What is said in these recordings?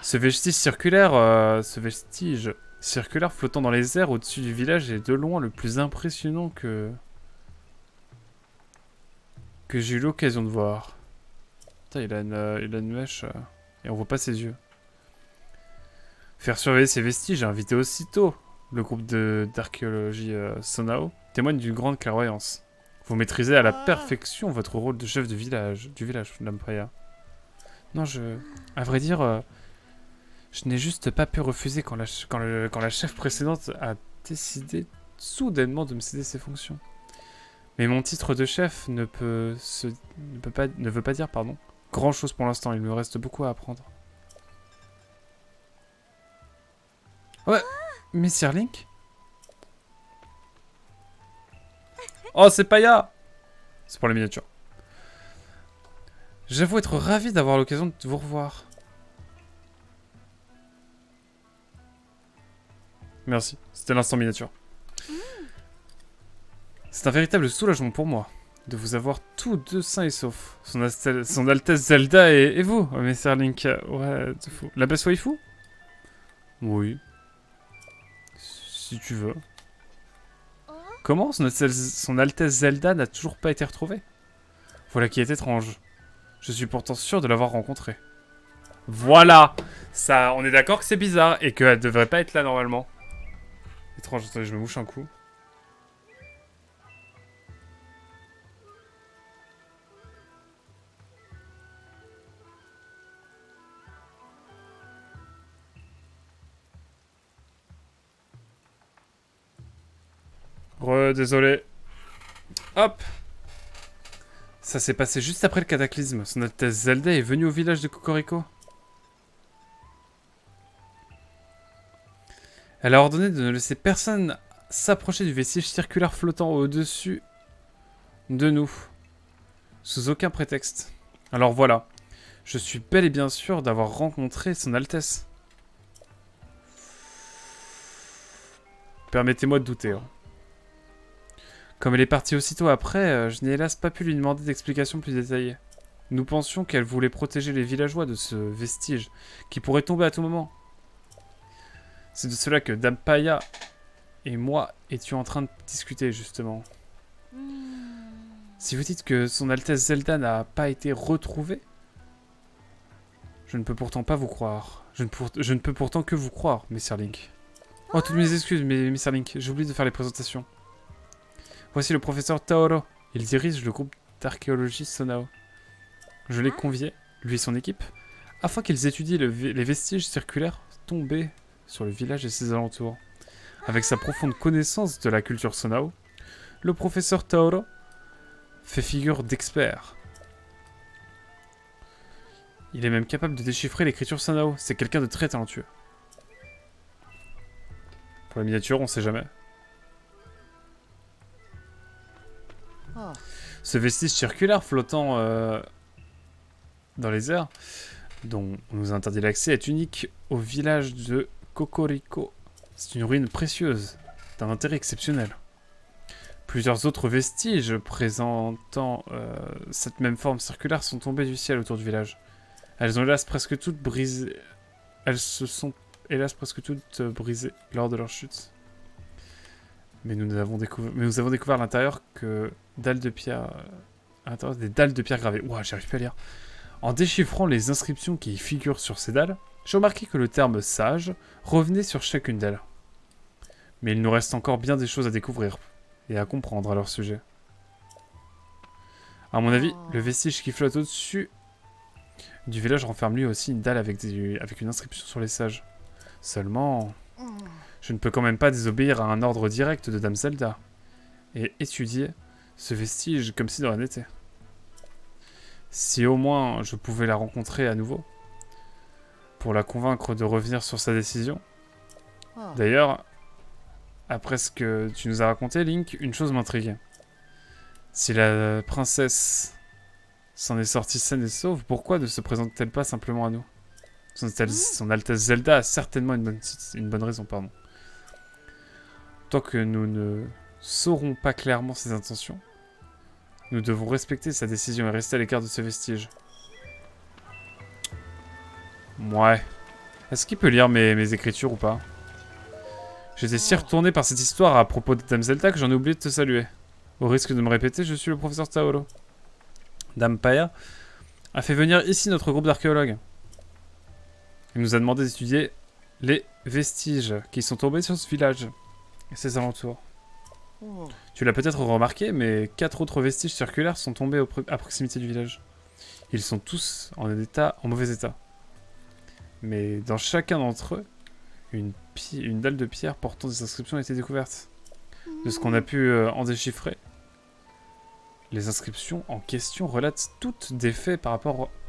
Ce vestige circulaire flottant dans les airs au-dessus du village est de loin le plus impressionnant que j'ai eu l'occasion de voir. Putain, il a une mèche et on voit pas ses yeux. Faire surveiller ces vestiges et inviter aussitôt le groupe d'archéologie Sonao témoigne d'une grande clairvoyance. Vous maîtrisez à la perfection votre rôle de chef du village d'Ampaya. Non, à vrai dire, je n'ai juste pas pu refuser quand la chef précédente a décidé soudainement de me céder ses fonctions. Mais mon titre de chef ne veut pas dire, pardon, grand chose pour l'instant. Il me reste beaucoup à apprendre. Ouais, Messire Link. Oh, c'est Paya. C'est pour la miniature. J'avoue être ravi d'avoir l'occasion de vous revoir. Merci, c'était l'instant miniature. C'est un véritable soulagement pour moi de vous avoir tous deux sains et saufs. Son Altesse Zelda et vous, Messire Link. Ouais, c'est fou. La best waifu? Oui. Si tu veux. Comment son Altesse Zelda n'a toujours pas été retrouvée? Voilà qui est étrange. Je suis pourtant sûr de l'avoir rencontrée. Voilà. Ça, on est d'accord que c'est bizarre et qu'elle devrait pas être là normalement. Étrange, attendez, je me mouche un coup. Désolé. Hop. Ça s'est passé juste après le cataclysme. Son Altesse Zelda est venue au village de Cocorico. Elle a ordonné de ne laisser personne s'approcher du vestige circulaire flottant au-dessus de nous. Sous aucun prétexte. Alors voilà. Je suis bel et bien sûr d'avoir rencontré son Altesse. Permettez-moi de douter. Hein. Comme elle est partie aussitôt après, je n'ai hélas pas pu lui demander d'explications plus détaillées. Nous pensions qu'elle voulait protéger les villageois de ce vestige, qui pourrait tomber à tout moment. C'est de cela que Dampaya et moi étions en train de discuter, justement. Si vous dites que son Altesse Zelda n'a pas été retrouvée, je ne peux pourtant pas vous croire. Je ne peux pourtant que vous croire, Messire Link. Oh, toutes mes excuses, Messire Link, j'ai oublié de faire les présentations. Voici le professeur Taoro. Il dirige le groupe d'archéologie Sonao. Je l'ai convié, lui et son équipe, afin qu'ils étudient les vestiges circulaires tombés sur le village et ses alentours. Avec sa profonde connaissance de la culture Sonao, le professeur Taoro fait figure d'expert. Il est même capable de déchiffrer l'écriture Sonao. C'est quelqu'un de très talentueux. Pour la miniature, on sait jamais. Ce vestige circulaire flottant dans les airs, dont on nous interdit l'accès, est unique au village de Cocorico. C'est une ruine précieuse, d'un intérêt exceptionnel. Plusieurs autres vestiges présentant cette même forme circulaire sont tombés du ciel autour du village. Elles ont hélas presque toutes brisées. Elles se sont hélas presque toutes brisées lors de leur chute. Mais nous avons découvert à l'intérieur que dalles de pierre, à l'intérieur des dalles de pierre gravées. Ouah, j'arrive pas à lire. En déchiffrant les inscriptions qui y figurent sur ces dalles, j'ai remarqué que le terme sage revenait sur chacune d'elles. Mais il nous reste encore bien des choses à découvrir et à comprendre à leur sujet. À mon avis, le vestige qui flotte au-dessus du village renferme lui aussi une dalle avec une inscription sur les sages. Seulement, je ne peux quand même pas désobéir à un ordre direct de Dame Zelda et étudier ce vestige comme si de rien n'était. Si au moins je pouvais la rencontrer à nouveau, pour la convaincre de revenir sur sa décision. D'ailleurs, après ce que tu nous as raconté, Link, une chose m'intrigue. Si la princesse s'en est sortie saine et sauve, pourquoi ne se présente-t-elle pas simplement à nous? Son Altesse Zelda a certainement une bonne raison, pardon. Tant que nous ne saurons pas clairement ses intentions, nous devons respecter sa décision et rester à l'écart de ce vestige. Ouais. Est-ce qu'il peut lire mes écritures ou pas? J'étais si retourné par cette histoire à propos de Dame Zelda que j'en ai oublié de te saluer. Au risque de me répéter, je suis le professeur Taoro. Dame Paya a fait venir ici notre groupe d'archéologues. Il nous a demandé d'étudier les vestiges qui sont tombés sur ce village et ses alentours. Tu l'as peut-être remarqué, mais 4 autres vestiges circulaires sont tombés à proximité du village. Ils sont tous en mauvais état. Mais dans chacun d'entre eux, une dalle de pierre portant des inscriptions a été découverte. De ce qu'on a pu en déchiffrer, les inscriptions en question relatent toutes des faits en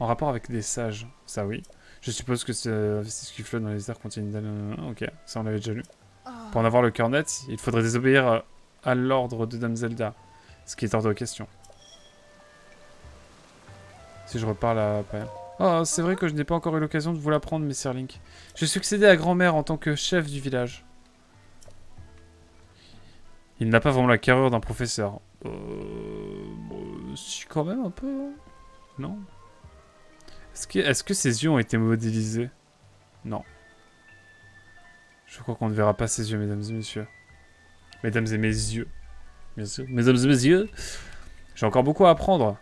rapport avec des sages. Ça oui. Je suppose que ce vestige qui flotte dans les airs contient une dalle... Ok, ça on l'avait déjà lu. Pour en avoir le cœur net, il faudrait désobéir à l'ordre de Dame Zelda, ce qui est hors de question. Si je reparle à Paya. Oh, c'est vrai que je n'ai pas encore eu l'occasion de vous l'apprendre, Messire Link. J'ai succédé à grand-mère en tant que chef du village. Il n'a pas vraiment la carrure d'un professeur. Si, quand même un peu. Non. Est-ce que ses yeux ont été modélisés? Non. Je crois qu'on ne verra pas ses yeux, mesdames et messieurs. Mesdames et mes yeux. Bien sûr. Mesdames et messieurs. J'ai encore beaucoup à apprendre.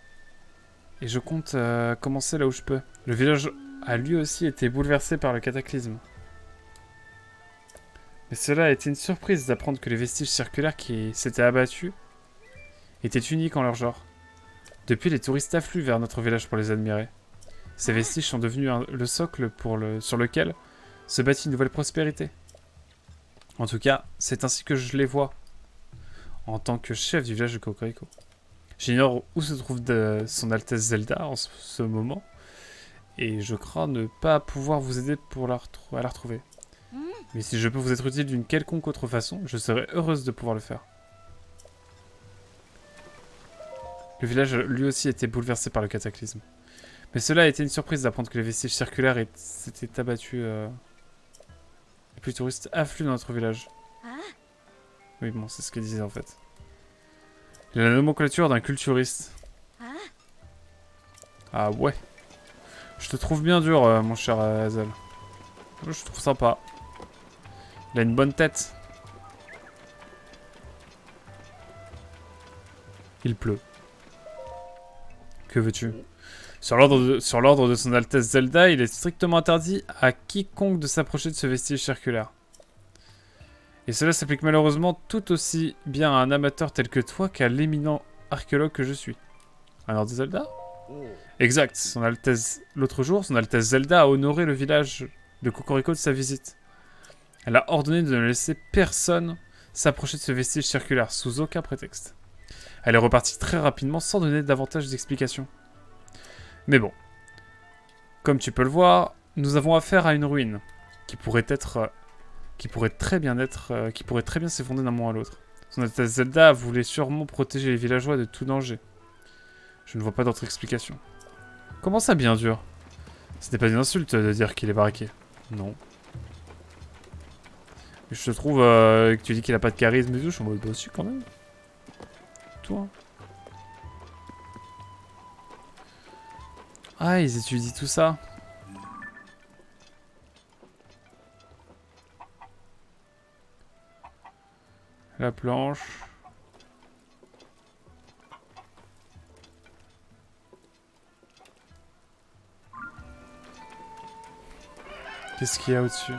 Et je compte commencer là où je peux. Le village a lui aussi été bouleversé par le cataclysme. Mais cela a été une surprise d'apprendre que les vestiges circulaires qui s'étaient abattus étaient uniques en leur genre. Depuis, les touristes affluent vers notre village pour les admirer. Ces vestiges sont devenus le socle sur lequel se bâtit une nouvelle prospérité. En tout cas, c'est ainsi que je les vois, en tant que chef du village de Kokoriko. J'ignore où se trouve son Altesse Zelda en ce moment, et je crains ne pas pouvoir vous aider à la retrouver. Mais si je peux vous être utile d'une quelconque autre façon, je serai heureuse de pouvoir le faire. Le village lui aussi a été bouleversé par le cataclysme. Mais cela a été une surprise d'apprendre que les vestiges circulaires s'étaient abattus. Les plus touristes affluent dans notre village. Oui, bon, c'est ce qu'il disait en fait. Il a la nomenclature d'un culturiste. Ah ouais. Je te trouve bien dur, mon cher Hazel. Je trouve sympa. Il a une bonne tête. Il pleut. Que veux-tu? Sur l'ordre de son Altesse Zelda, il est strictement interdit à quiconque de s'approcher de ce vestige circulaire. Et cela s'applique malheureusement tout aussi bien à un amateur tel que toi qu'à l'éminent archéologue que je suis. Un ordre de Zelda? Exact. L'autre jour, son Altesse Zelda a honoré le village de Kokoriko de sa visite. Elle a ordonné de ne laisser personne s'approcher de ce vestige circulaire, sous aucun prétexte. Elle est repartie très rapidement sans donner davantage d'explications. Mais bon, comme tu peux le voir, nous avons affaire à une ruine qui pourrait très bien s'effondrer d'un moment à l'autre. Son Altesse Zelda voulait sûrement protéger les villageois de tout danger. Je ne vois pas d'autre explication. Comment ça, bien dur? Ce n'est pas une insulte de dire qu'il est baraqué. Non. Mais je te trouve que tu dis qu'il a pas de charisme et tout, je suis en mode bah aussi quand même. Toi. Ah, ils étudient tout ça. La planche. Qu'est-ce qu'il y a au-dessus?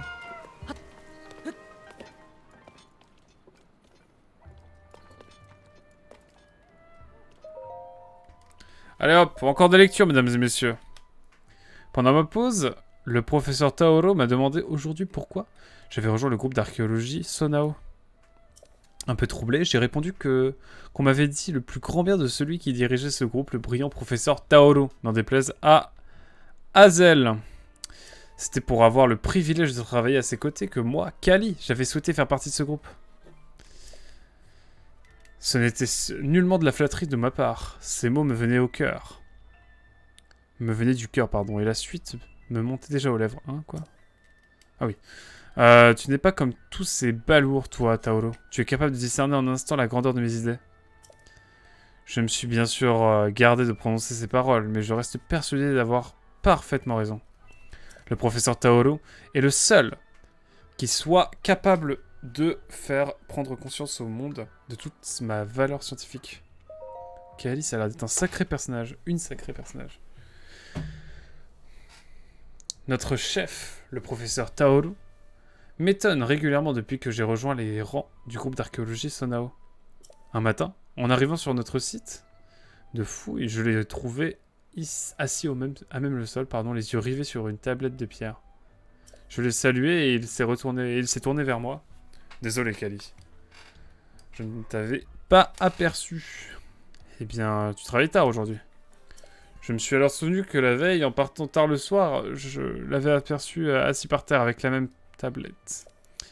Allez hop, encore des lectures, mesdames et messieurs. Pendant ma pause, le professeur Taoro m'a demandé aujourd'hui pourquoi j'avais rejoint le groupe d'archéologie Sonao. Un peu troublé, j'ai répondu qu'on m'avait dit le plus grand bien de celui qui dirigeait ce groupe, le brillant professeur Taoro, n'en déplaise à Hazel. C'était pour avoir le privilège de travailler à ses côtés que moi, Kali, j'avais souhaité faire partie de ce groupe. Ce n'était nullement de la flatterie de ma part. Ces mots me venaient au cœur. Me venaient du cœur, pardon. Et la suite me montait déjà aux lèvres. Hein, quoi? Ah oui. Tu n'es pas comme tous ces balourds, toi, Taoro. Tu es capable de discerner en un instant la grandeur de mes idées. Je me suis bien sûr gardé de prononcer ces paroles, mais je reste persuadé d'avoir parfaitement raison. Le professeur Taoro est le seul qui soit capable de faire prendre conscience au monde de toute ma valeur scientifique. Ok, Alice, elle a d'être un sacré personnage. Une sacrée personnage. Notre chef, le professeur Taoro, m'étonne régulièrement depuis que j'ai rejoint les rangs du groupe d'archéologie Sonao. Un matin, en arrivant sur notre site de fouille, je l'ai trouvé assis à même le sol, les yeux rivés sur une tablette de pierre. Je l'ai salué et il s'est tourné vers moi. Désolé, Kali. Je ne t'avais pas aperçu. Eh bien, tu travailles tard aujourd'hui. Je me suis alors souvenu que la veille, en partant tard le soir, je l'avais aperçu assis par terre avec la même tablette.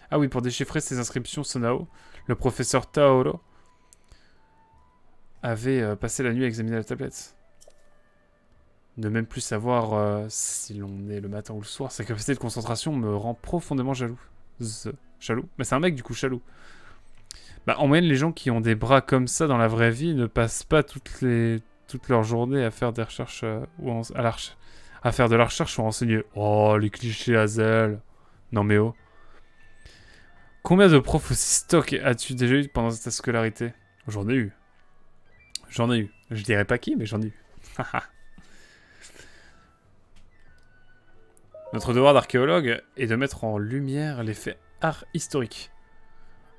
Ah oui, pour déchiffrer ces inscriptions Sonao, le professeur Taoro avait passé la nuit à examiner la tablette. Ne même plus savoir si l'on est le matin ou le soir, sa capacité de concentration me rend profondément jaloux. Jaloux? Mais c'est un mec du coup, jaloux. Bah, en moyenne, les gens qui ont des bras comme ça dans la vraie vie ne passent pas toute leur journée à faire des recherches à faire de la recherche ou à enseigner. Oh, les clichés Hazel. Non mais oh. Combien de profs aussi stock as-tu déjà eu pendant ta scolarité? J'en ai eu. J'en ai eu. Je dirais pas qui, mais j'en ai eu. Notre devoir d'archéologue est de mettre en lumière les faits art historiques,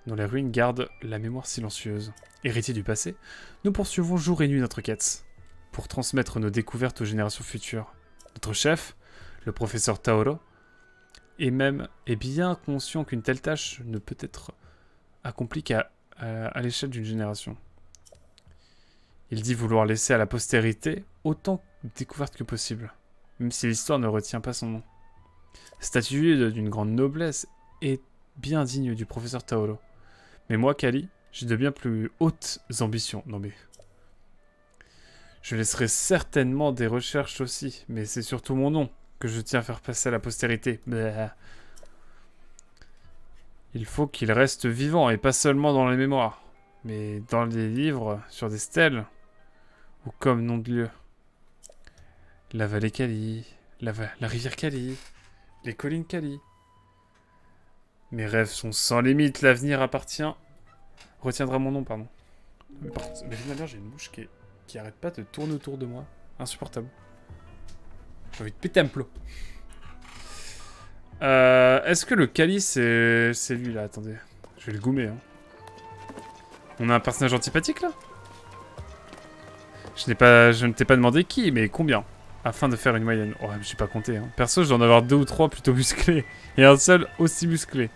dont les ruines gardent la mémoire silencieuse. Héritiers du passé, nous poursuivons jour et nuit notre quête, pour transmettre nos découvertes aux générations futures. Notre chef, le professeur Taoro, est bien conscient qu'une telle tâche ne peut être accomplie qu'à l'échelle d'une génération. Il dit vouloir laisser à la postérité autant de découvertes que possible, même si l'histoire ne retient pas son nom. Cette attitude d'une grande noblesse est bien digne du professeur Taoro. Mais moi, Kali, j'ai de bien plus hautes ambitions. Non mais... Je laisserai certainement des recherches aussi, mais c'est surtout mon nom que je tiens à faire passer à la postérité. Blah. Il faut qu'il reste vivant, et pas seulement dans les mémoires, mais dans les livres, sur des stèles, ou comme nom de lieu. La vallée Kali, la rivière Kali, les collines Kali. Mes rêves sont sans limite, l'avenir retiendra mon nom, pardon. Mais finalement, j'ai une mouche qui arrête pas de tourner autour de moi. Insupportable. J'ai envie de péter un plot. Est-ce que le Kali, c'est lui, là? Attendez. Je vais le goumer, hein. On a un personnage antipathique, là? Je ne t'ai pas demandé qui, mais combien? Afin de faire une moyenne. Oh, je sais pas compter, hein. Perso, je dois en avoir 2 ou 3 plutôt musclés. Et un seul aussi musclé.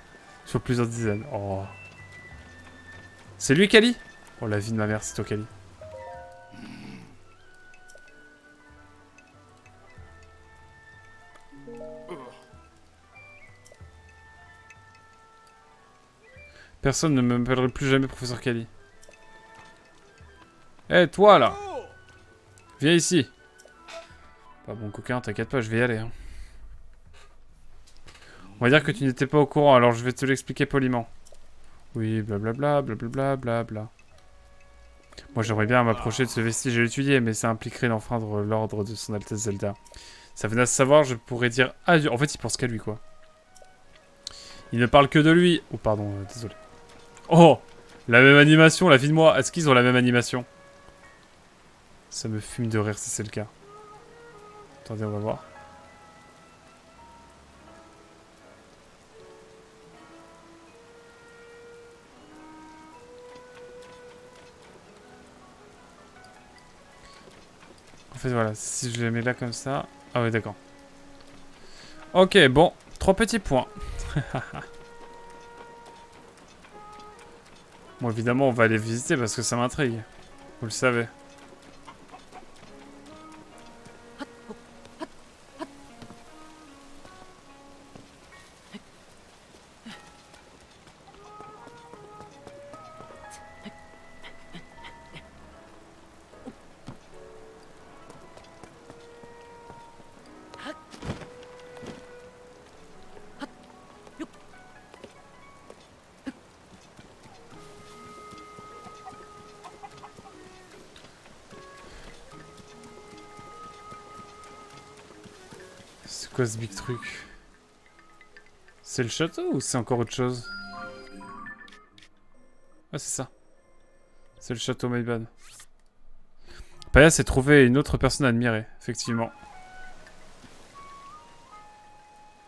Sur plusieurs dizaines. Oh. C'est lui, Kali? Oh, la vie de ma mère, c'est toi, Kali. Personne ne m'appellerait plus jamais professeur Kali. Eh, toi, là! Viens ici. Pas bon coquin, t'inquiète pas, je vais y aller. Hein. On va dire que tu n'étais pas au courant, alors je vais te l'expliquer poliment. Oui, blablabla, blablabla, blabla. Moi, j'aimerais bien m'approcher de ce vestige et l'étudier, mais ça impliquerait d'enfreindre l'ordre de son Altesse Zelda. Ça venait à savoir, je pourrais dire adieu. En fait, il pense qu'à lui, quoi. Il ne parle que de lui. Oh, pardon, désolé. Oh! La même animation, la vie de moi. Est-ce qu'ils ont la même animation? Ça me fume de rire si c'est le cas. Attendez, on va voir. En fait, voilà, si je les mets là comme ça... Ah ouais, d'accord. Ok, bon. 3 petits points. Bon, évidemment, on va aller visiter parce que ça m'intrigue. Vous le savez. C'est quoi ce big truc? C'est le château ou c'est encore autre chose? Ah, c'est ça. C'est le château, my bad. Paya s'est trouvé une autre personne à admirer, effectivement.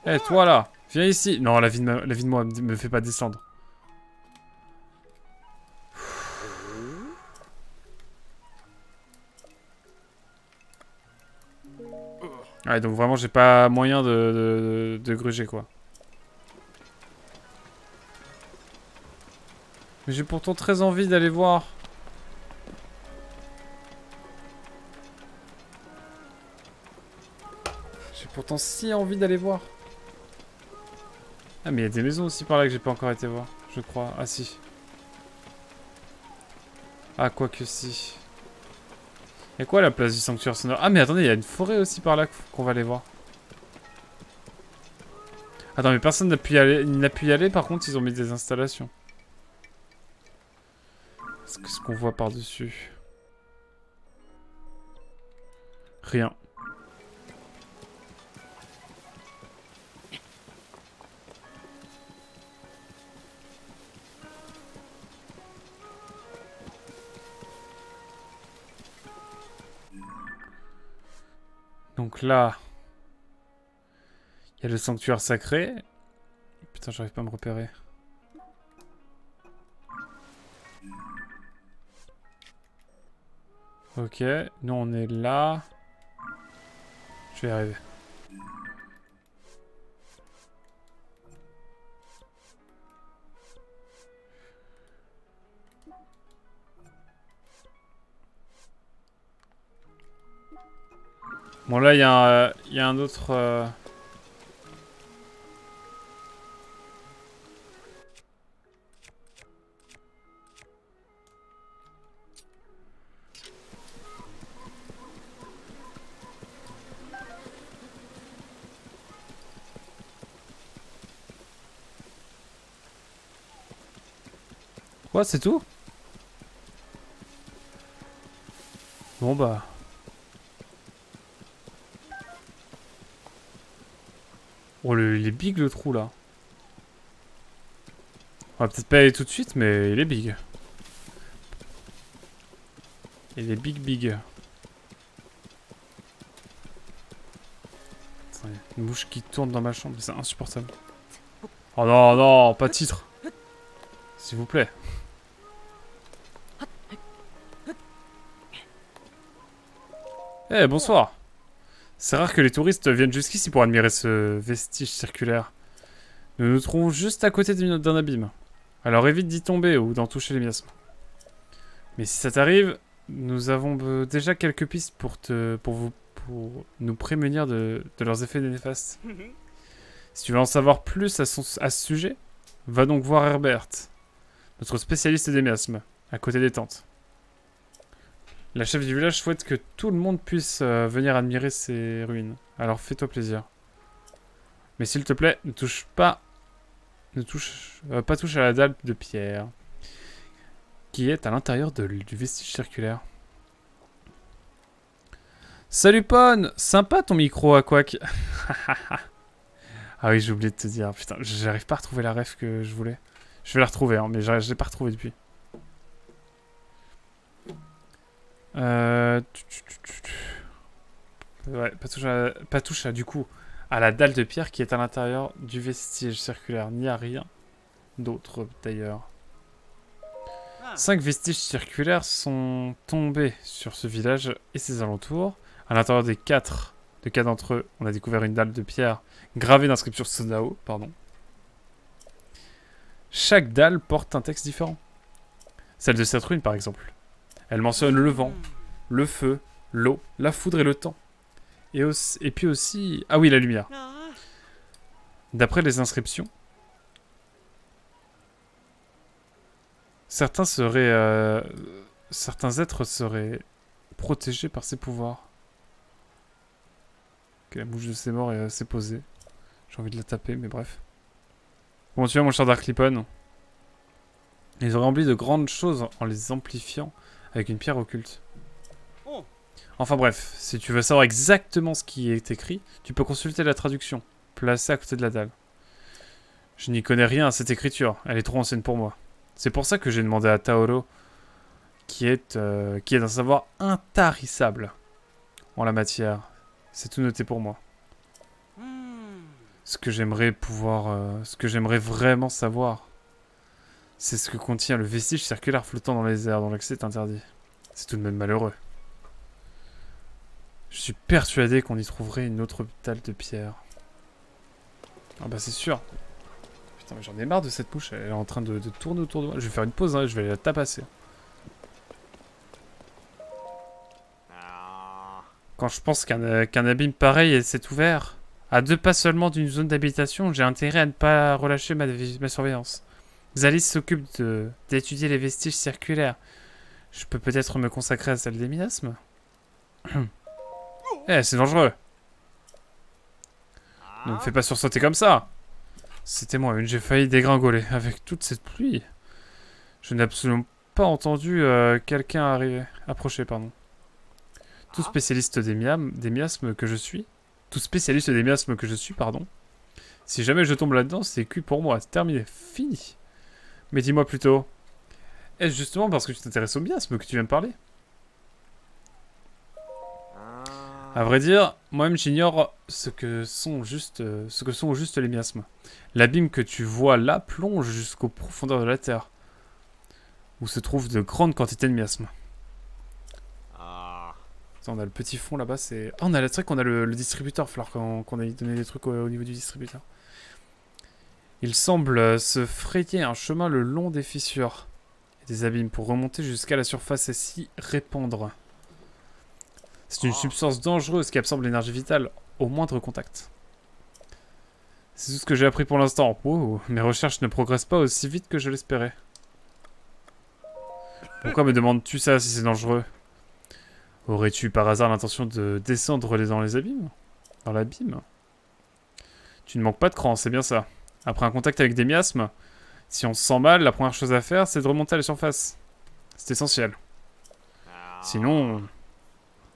Eh, toi là, viens ici. Non, la vie de moi me fait pas descendre. Ouais, donc vraiment, j'ai pas moyen de gruger, quoi. Mais j'ai pourtant très envie d'aller voir. J'ai pourtant si envie d'aller voir. Ah, mais il y a des maisons aussi par là que j'ai pas encore été voir, je crois. Ah, si. Ah, quoique si. Y'a quoi la place du sanctuaire sonore? Ah, mais attendez, il y a une forêt aussi par là qu'on va aller voir. Attends, mais personne n'a pu y aller, par contre, ils ont mis des installations. Qu'est-ce qu'on voit par-dessus? Rien. Donc là, il y a le sanctuaire sacré. Putain, j'arrive pas à me repérer. Ok, nous on est là. Je vais y arriver. Bon là, il y a un autre... Quoi, c'est tout? Bon bah... Oh, il est big le trou là. On va peut-être pas y aller tout de suite, mais il est big. Il est big big. Attends, une mouche qui tourne dans ma chambre, c'est insupportable. Oh non, non, pas de titre. S'il vous plaît. Eh, bonsoir. C'est rare que les touristes viennent jusqu'ici pour admirer ce vestige circulaire. Nous nous trouvons juste à côté d'un abîme. Alors évite d'y tomber ou d'en toucher les miasmes. Mais si ça t'arrive, nous avons déjà quelques pistes pour nous prémunir de leurs effets néfastes. Si tu veux en savoir plus à ce sujet, va donc voir Herbert, notre spécialiste des miasmes, à côté des tentes. La chef du village souhaite que tout le monde puisse venir admirer ces ruines. Alors fais-toi plaisir. Mais s'il te plaît, ne touche pas à la dalle de pierre qui est à l'intérieur du vestige circulaire. Salut Pon! Sympa ton micro à quack. Ah oui, j'ai oublié de te dire. Putain, j'arrive pas à retrouver la ref que je voulais. Je vais la retrouver, hein, mais je l'ai pas retrouvée depuis. Ouais, pas touche à, du coup, à la dalle de pierre qui est à l'intérieur du vestige circulaire. Il n'y a rien d'autre, d'ailleurs. 5 vestiges circulaires sont tombés sur ce village et ses alentours. À l'intérieur des 4 d'entre eux, on a découvert une dalle de pierre gravée d'inscription Sonao, pardon. Chaque dalle porte un texte différent. Celle de cette ruine, par exemple. Elle mentionne le vent, le feu, l'eau, la foudre et le temps. Et puis aussi... Ah oui, la lumière. D'après les inscriptions, certains êtres seraient protégés par ces pouvoirs. Ok, la bouche de ses morts s'est posée. J'ai envie de la taper, mais bref. Comment tu vas, mon cher Darklippon? Ils auraient rempli de grandes choses en les amplifiant avec une pierre occulte. Enfin bref, si tu veux savoir exactement ce qui est écrit, tu peux consulter la traduction, placée à côté de la dalle. Je n'y connais rien à cette écriture, elle est trop ancienne pour moi. C'est pour ça que j'ai demandé à Taoro, qui est d'un savoir intarissable en la matière. C'est tout noté pour moi. Ce que j'aimerais vraiment savoir, c'est ce que contient le vestige circulaire flottant dans les airs dont l'accès est interdit. C'est tout de même malheureux. Je suis persuadé qu'on y trouverait une autre dalle de pierre. Ah bah c'est sûr. Putain mais j'en ai marre de cette mouche, elle est en train de tourner autour de moi. Je vais faire une pause, hein, je vais aller la tabasser. Quand je pense qu'un abîme pareil s'est ouvert, à 2 pas seulement d'une zone d'habitation, j'ai intérêt à ne pas relâcher ma surveillance. Xalis s'occupe d'étudier les vestiges circulaires. Je peux peut-être me consacrer à celle des miasmes. Eh, c'est dangereux. Ne me fais pas sursauter comme ça. C'était moi, j'ai failli dégringoler avec toute cette pluie. Je n'ai absolument pas entendu quelqu'un approcher, pardon. Tout spécialiste des miasmes que je suis. Pardon. Si jamais je tombe là-dedans, c'est cuit pour moi. C'est terminé. Fini. Mais dis-moi plutôt. Est-ce justement parce que tu t'intéresses aux miasmes que tu viens me parler? À vrai dire, moi-même j'ignore ce que sont juste les miasmes. L'abîme que tu vois là plonge jusqu'aux profondeurs de la terre, où se trouvent de grandes quantités de miasmes. Attends, on a le petit fond là-bas, c'est... Ah, c'est vrai qu'on a le distributeur, il va falloir qu'on aille donner des trucs au niveau du distributeur. Il semble se frayer un chemin le long des fissures et des abîmes pour remonter jusqu'à la surface et s'y répandre. C'est une substance dangereuse qui absorbe l'énergie vitale au moindre contact. C'est tout ce que j'ai appris pour l'instant. Wow, mes recherches ne progressent pas aussi vite que je l'espérais. Pourquoi me demandes-tu ça si c'est dangereux? Aurais-tu par hasard l'intention de descendre dans les abîmes? Dans l'abîme? Tu ne manques pas de cran, c'est bien ça. Après un contact avec des miasmes, si on se sent mal, la première chose à faire, c'est de remonter à la surface. C'est essentiel. Sinon,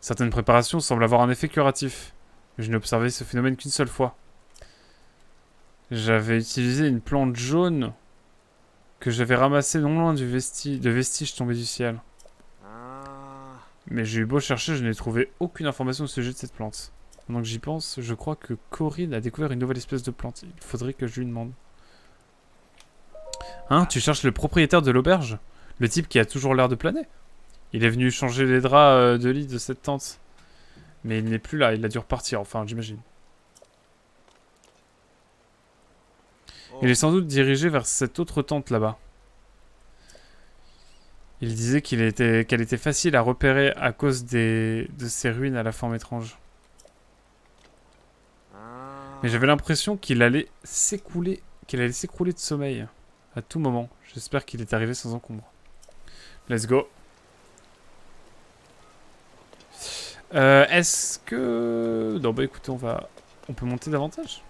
certaines préparations semblent avoir un effet curatif. Mais je n'ai observé ce phénomène qu'une seule fois. J'avais utilisé une plante jaune que j'avais ramassée non loin de vestiges tombés du ciel. Mais j'ai eu beau chercher, je n'ai trouvé aucune information au sujet de cette plante. Maintenant que j'y pense, je crois que Corinne a découvert une nouvelle espèce de plante. Il faudrait que je lui demande. Hein, tu cherches le propriétaire de l'auberge? Le type qui a toujours l'air de planer? Il est venu changer les draps de lit de cette tente. Mais il n'est plus là, il a dû repartir, enfin j'imagine. Il est sans doute dirigé vers cette autre tente là-bas. Il disait qu'elle était facile à repérer à cause de ces ruines à la forme étrange. Mais j'avais l'impression qu'il allait s'écrouler de sommeil à tout moment. J'espère qu'il est arrivé sans encombre. Let's go. Est-ce que... Non bah écoutez, on peut monter davantage.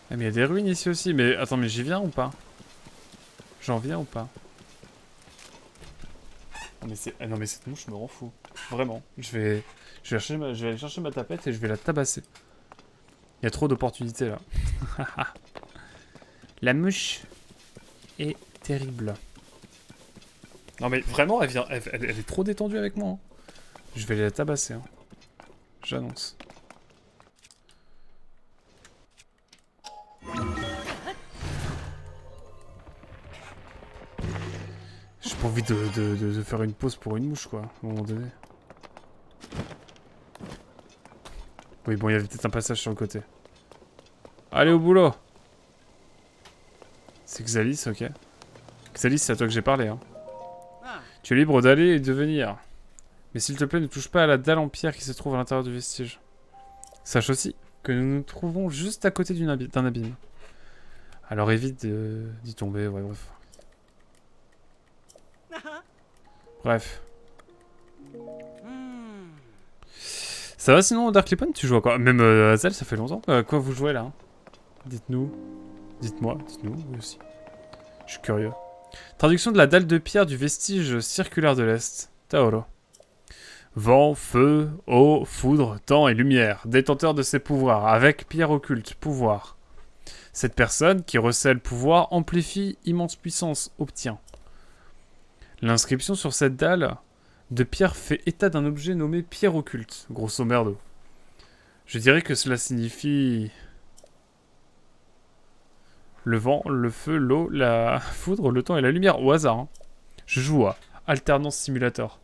Ah mais il y a des ruines ici aussi, mais attends, mais j'y viens ou pas? J'en viens ou pas? Non mais cette mouche me rend fou. Vraiment. Je vais aller chercher ma tapette et je vais la tabasser. Il y a trop d'opportunités là. La mouche est terrible. Non mais vraiment, elle est trop détendue avec moi. Hein. Je vais aller la tabasser. Hein. J'annonce. J'ai pas envie de faire une pause pour une mouche, quoi, à un moment donné. Oui, bon, il y avait peut-être un passage sur le côté. Allez, au boulot! C'est Xalis, ok. Xalis, c'est à toi que j'ai parlé, hein. Tu es libre d'aller et de venir. Mais s'il te plaît, ne touche pas à la dalle en pierre qui se trouve à l'intérieur du vestige. Sache aussi que nous nous trouvons juste à côté d'un abîme. Alors évite d'y tomber, ouais, bref. Ça va sinon, Dark Lipan, tu joues à quoi? Même Hazel, ça fait longtemps. Quoi vous jouez là hein? Dites-nous. Dites-moi, dites-nous, oui aussi. Je suis curieux. Traduction de la dalle de pierre du vestige circulaire de l'Est. Taoro. Vent, feu, eau, foudre, temps et lumière. Détenteur de ses pouvoirs. Avec pierre occulte. Pouvoir. Cette personne qui recèle pouvoir amplifie immense puissance. Obtient. L'inscription sur cette dalle de pierre fait état d'un objet nommé pierre occulte. Grosso merdo. Je dirais que cela signifie... Le vent, le feu, l'eau, la foudre, le temps et la lumière. Au hasard. Hein. Je joue à Alternance Simulator.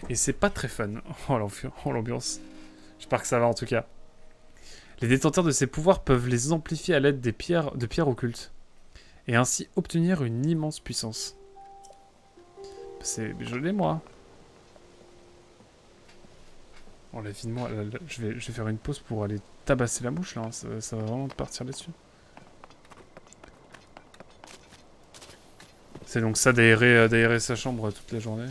Et c'est pas très fun. Oh l'ambiance. J'espère que ça va en tout cas. Les détenteurs de ces pouvoirs peuvent les amplifier à l'aide de pierres occultes. Et ainsi obtenir une immense puissance. C'est... Je l'ai moi. Oh la vie de moi. Je vais faire une pause pour aller tabasser la mouche là. Hein. Ça va vraiment partir là-dessus. C'est donc ça d'aérer sa chambre toute la journée.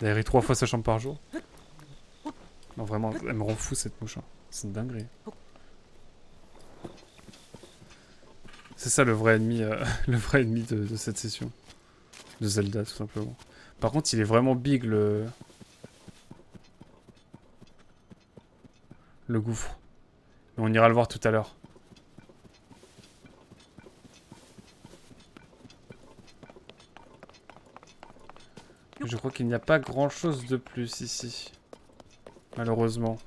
D'aérer 3 fois sa chambre par jour. Non vraiment, elle me rend fou cette mouche. Hein. C'est une dinguerie. C'est ça le vrai ennemi de cette session. De Zelda tout simplement. Par contre il est vraiment big le gouffre. Mais on ira le voir tout à l'heure. Je crois qu'il n'y a pas grand chose de plus ici. Malheureusement.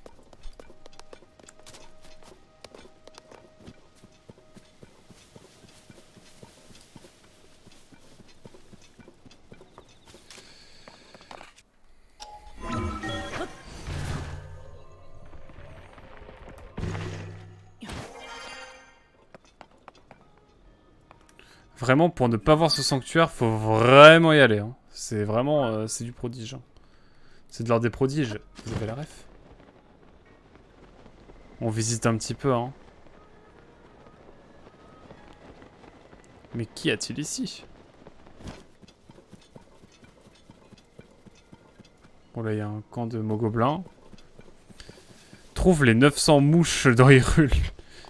Vraiment, pour ne pas voir ce sanctuaire, faut vraiment y aller. Hein. C'est vraiment... c'est du prodige. Hein. C'est de l'ordre des prodiges. Vous avez la ref? On visite un petit peu, hein. Mais qu'y a-t-il ici? Bon là, il y a un camp de mogoblins. Trouve les 900 mouches dans Hyrule.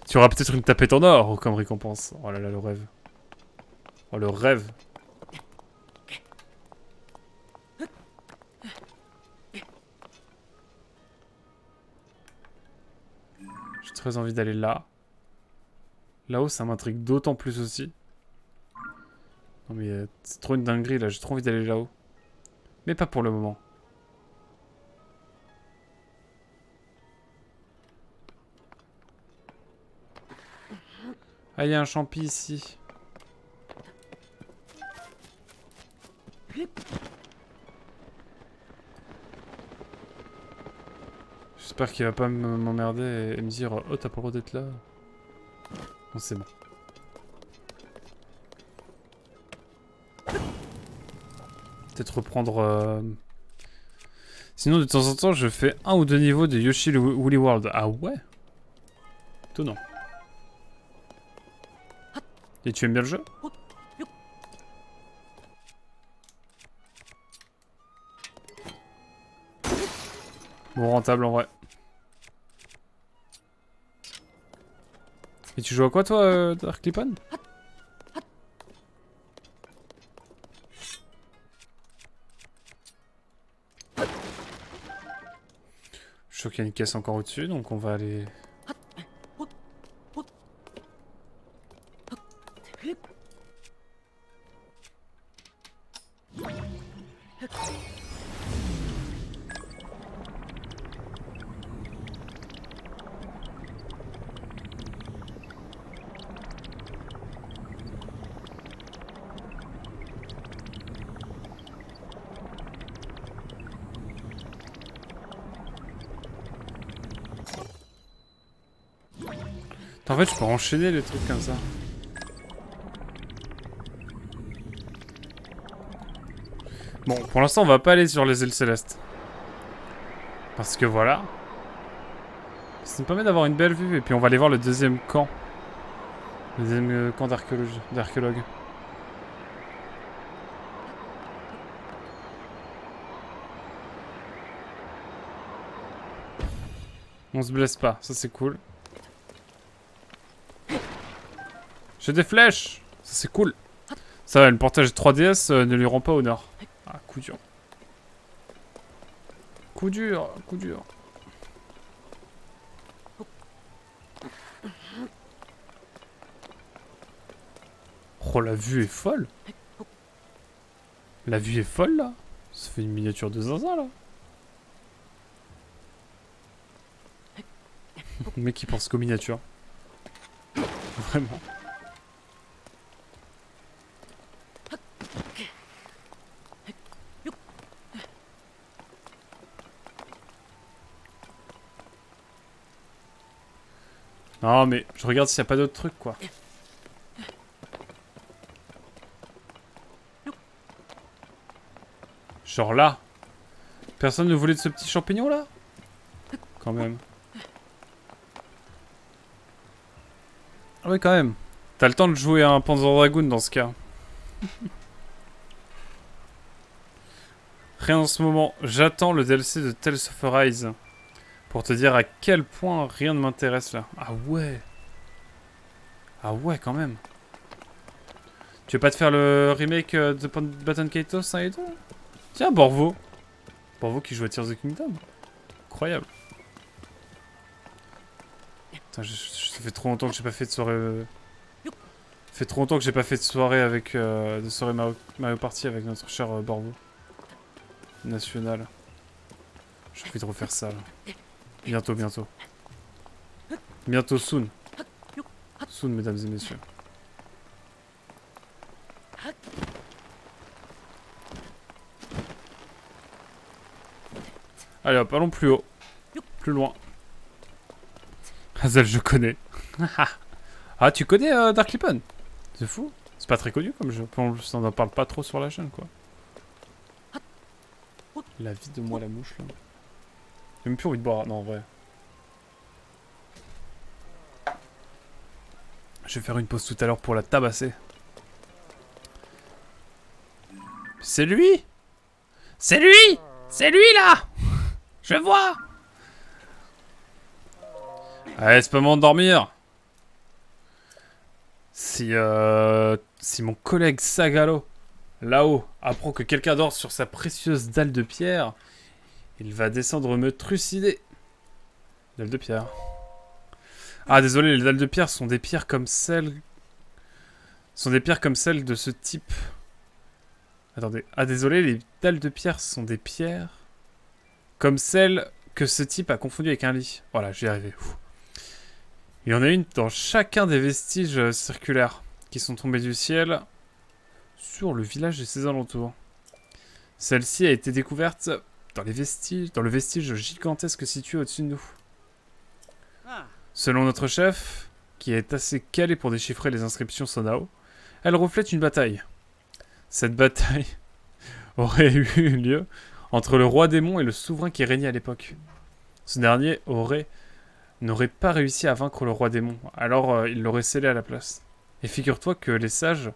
Tu auras peut-être une tapette en or comme récompense. Oh là là, le rêve. Oh, le rêve. J'ai très envie d'aller là. Là-haut, ça m'intrigue d'autant plus aussi. Non mais c'est trop une dinguerie là, j'ai trop envie d'aller là-haut. Mais pas pour le moment. Ah, il y a un champi ici. J'espère qu'il va pas m'emmerder et me dire « Oh, t'as pas le droit d'être là ». Non, c'est bon. Peut-être reprendre... Sinon, de temps en temps, je fais 1 ou 2 niveaux de Yoshi Woolly World. Ah ouais? Étonnant. Et tu aimes bien le jeu? Bon, rentable en vrai. Et tu joues à quoi toi, Dark Lipan? Je suis sûr qu'il y a une caisse encore au-dessus, donc on va aller... En fait, je peux enchaîner les trucs comme ça. Bon, pour l'instant, on va pas aller sur les îles célestes. Parce que voilà. Ça nous permet d'avoir une belle vue. Et puis on va aller voir le deuxième camp. Le deuxième camp d'archéologues. On se blesse pas, ça c'est cool. J'ai des flèches, ça c'est cool. Ça va, le portage 3DS ne lui rend pas honneur. Ah, coup dur. Coup dur, coup dur. Oh, la vue est folle. La vue est folle, là. Ça fait une miniature de zinzin, là. Le mec, il pense qu'aux miniatures. Vraiment. Non, mais je regarde s'il n'y a pas d'autres trucs, quoi. Genre là. Personne ne voulait de ce petit champignon, là? Quand même. Ah oui, quand même. T'as le temps de jouer à un Panzer Dragoon dans ce cas. Rien en ce moment. J'attends le DLC de Tales of Arise. Pour te dire à quel point rien ne m'intéresse là. Ah ouais. Ah ouais, quand même. Tu veux pas te faire le remake de Baton Kaitos 1 et 2? Tiens, Borvo. Borvo qui joue à Tears of the Kingdom. Incroyable. Putain, ça fait trop longtemps que j'ai pas fait de soirée... Ça fait trop longtemps que j'ai pas fait de soirée avec... de soirée Mario Party avec notre cher Borvo. National. J'ai envie de refaire ça, là. Bientôt, bientôt. Bientôt, soon. Soon, mesdames et messieurs. Allez hop, allons plus haut. Plus loin. Hazel, je connais. Ah, tu connais Dark Lippen? C'est fou. C'est pas très connu comme jeu. On n'en parle pas trop sur la chaîne, quoi. La vie de moi, la mouche, là. J'ai même plus envie de boire. Non, en vrai. Je vais faire une pause tout à l'heure pour la tabasser. C'est lui! C'est lui! C'est lui, là! Je vois! Allez, c'est pas moment de dormir. Si mon collègue Sagalo, là-haut, apprend que quelqu'un dort sur sa précieuse dalle de pierre, il va descendre me trucider. Dalle de pierre. Ah, désolé, les dalles de pierre sont des pierres comme celles... sont des pierres comme celles de ce type. Attendez. Ah, désolé, les dalles de pierre sont des pierres comme celles que ce type a confondues avec un lit. Voilà, j'y arrivé. Ouh. Il y en a une dans chacun des vestiges circulaires qui sont tombés du ciel sur le village et ses alentours. Celle-ci a été découverte dans le vestige gigantesque situé au-dessus de nous. Selon notre chef, qui est assez calé pour déchiffrer les inscriptions Sonao, elle reflète une bataille. Cette bataille aurait eu lieu entre le roi démon et le souverain qui régnait à l'époque. Ce dernier n'aurait pas réussi à vaincre le roi démon, alors il l'aurait scellé à la place. Et figure-toi que les sages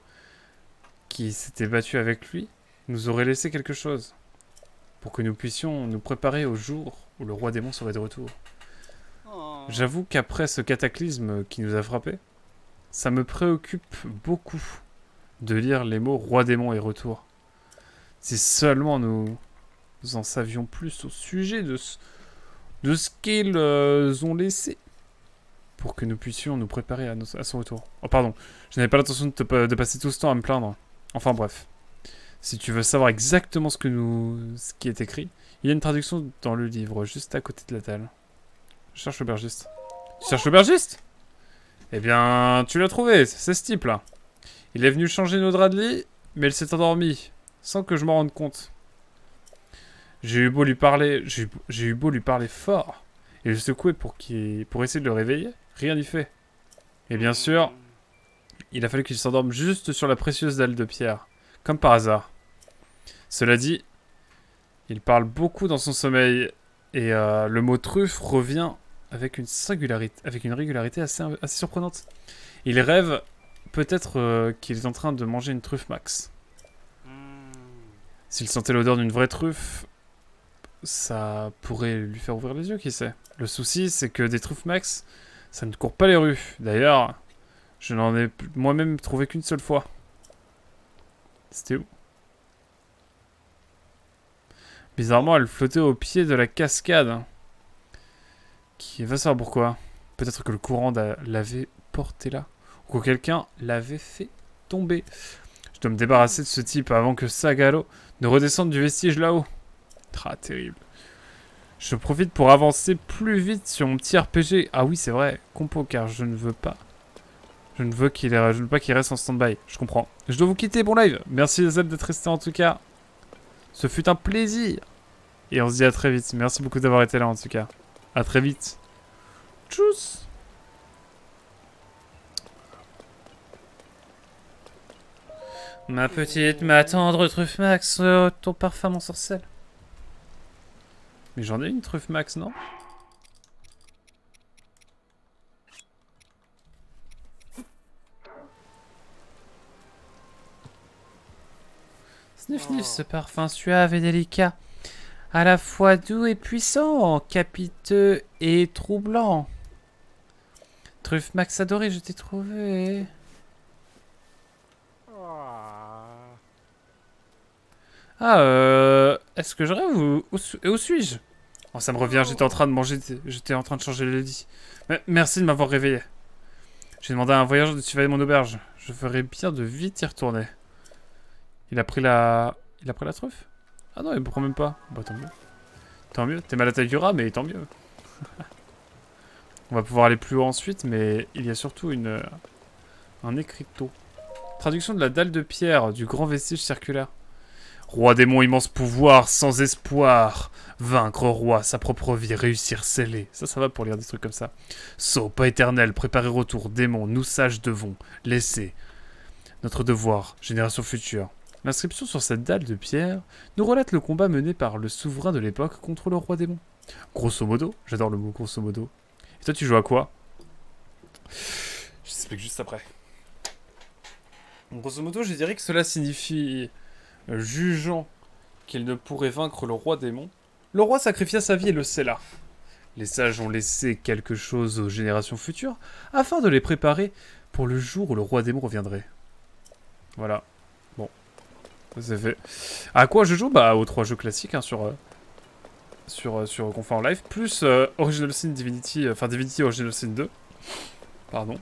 qui s'étaient battus avec lui nous auraient laissé quelque chose, pour que nous puissions nous préparer au jour où le roi démon serait de retour. J'avoue qu'après ce cataclysme qui nous a frappés, ça me préoccupe beaucoup de lire les mots roi démon et retour. Si seulement nous en savions plus au sujet de ce qu'ils ont laissé, pour que nous puissions nous préparer à son retour. Oh pardon, je n'avais pas l'intention de passer tout ce temps à me plaindre. Enfin bref. Si tu veux savoir exactement ce qui est écrit, il y a une traduction dans le livre, juste à côté de la dalle. Je cherche l'aubergiste. Tu cherches l'aubergiste? Eh bien, tu l'as trouvé, c'est ce type-là. Il est venu changer nos draps de lit, mais il s'est endormi, sans que je m'en rende compte. J'ai eu beau lui parler fort, et le secouer pour essayer de le réveiller, rien n'y fait. Et bien sûr, il a fallu qu'il s'endorme juste sur la précieuse dalle de pierre, comme par hasard. Cela dit, il parle beaucoup dans son sommeil, et le mot truffe revient avec une régularité assez surprenante. Il rêve peut-être qu'il est en train de manger une truffe max. S'il sentait l'odeur d'une vraie truffe, ça pourrait lui faire ouvrir les yeux, qui sait. Le souci, c'est que des truffes max, ça ne court pas les rues. D'ailleurs, je n'en ai moi-même trouvé qu'une seule fois. C'était où? Bizarrement, elle flottait au pied de la cascade. Qui va savoir pourquoi. Peut-être que le courant l'avait porté là. Ou que quelqu'un l'avait fait tomber. Je dois me débarrasser de ce type avant que Sagalo ne redescende du vestige là-haut. Ah, terrible. Je profite pour avancer plus vite sur mon petit RPG. Ah oui, c'est vrai. Compo, car je ne veux pas. Je ne veux pas qu'il reste en stand-by. Je comprends. Je dois vous quitter, bon live. Merci les aides d'être restés en tout cas. Ce fut un plaisir. Et on se dit à très vite. Merci beaucoup d'avoir été là en tout cas. À très vite. Tchuss. Ma petite, ma tendre truffe max, ton parfum m'ensorcelle. Mais j'en ai une truffe max, non? Sniff sniff, ce parfum suave et délicat. À la fois doux et puissant, capiteux et troublant. Truffe max adoré, je t'ai trouvé. Ah, est-ce que je rêve ou où suis-je? Oh, ça me revient, j'étais en train de manger, j'étais en train de changer le lit. Merci de m'avoir réveillé. J'ai demandé à un voyageur de surveiller mon auberge. Je ferais bien de vite y retourner. Il a pris la truffe? Ah non, il me prend même pas. Bah tant mieux. Tant mieux, t'es mal à taille du rat, mais tant mieux. On va pouvoir aller plus haut ensuite, mais il y a surtout un écriteau. Traduction de la dalle de pierre du grand vestige circulaire. Roi démon, immense pouvoir, sans espoir. Vaincre roi, sa propre vie, réussir scellé. Ça va pour lire des trucs comme ça. Sceau, pas éternel, préparer retour, démon, nous sages devons laisser. Notre devoir, génération future. L'inscription sur cette dalle de pierre nous relate le combat mené par le souverain de l'époque contre le roi démon. Grosso modo, j'adore le mot grosso modo. Et toi, tu joues à quoi? Je t'explique juste après. Grosso modo, je dirais que cela signifie, jugeant qu'il ne pourrait vaincre le roi démon, le roi sacrifia sa vie et le scella. Les sages ont laissé quelque chose aux générations futures afin de les préparer pour le jour où le roi démon reviendrait. Voilà. Bon. C'est fait. À quoi je joue? Bah aux 3 jeux classiques hein, sur Confort en live, plus Original Sin Divinity, enfin Divinity Original Sin 2. Pardon.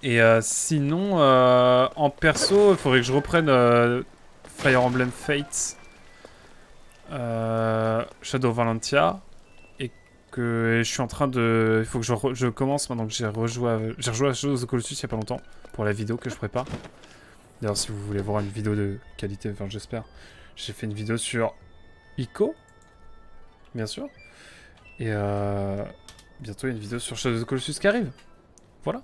Et sinon, en perso, il faudrait que je reprenne Fire Emblem Fates, Shadow of Valentia, et que je suis en train de... Il faut que je commence maintenant que j'ai rejoué à Shadow of the Colossus il y a pas longtemps, pour la vidéo que je prépare. D'ailleurs, si vous voulez voir une vidéo de qualité, enfin j'espère, j'ai fait une vidéo sur Ico, bien sûr, et bientôt il y a une vidéo sur Shadow of the Colossus qui arrive. Voilà.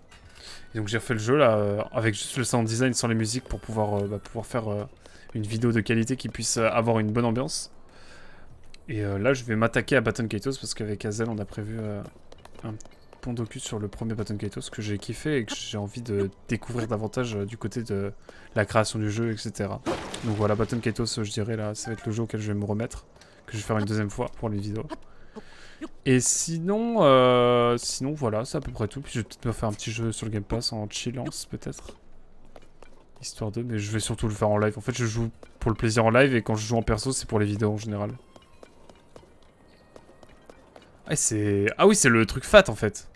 Et donc j'ai refait le jeu là, avec juste le sound design sans les musiques pour pouvoir faire une vidéo de qualité qui puisse avoir une bonne ambiance. Et là je vais m'attaquer à Baton Kaitos parce qu'avec Azel on a prévu un pont docu sur le premier Baton Kaitos que j'ai kiffé et que j'ai envie de découvrir davantage du côté de la création du jeu, etc. Donc voilà, Baton Kaitos je dirais là, ça va être le jeu auquel je vais me remettre, que je vais faire une deuxième fois pour les vidéos. Et sinon, voilà, c'est à peu près tout. Puis je vais peut-être me faire un petit jeu sur le Game Pass en chillance, peut-être. Histoire de, mais je vais surtout le faire en live. En fait, je joue pour le plaisir en live et quand je joue en perso, c'est pour les vidéos en général. Ah, ah oui, c'est le truc fat en fait.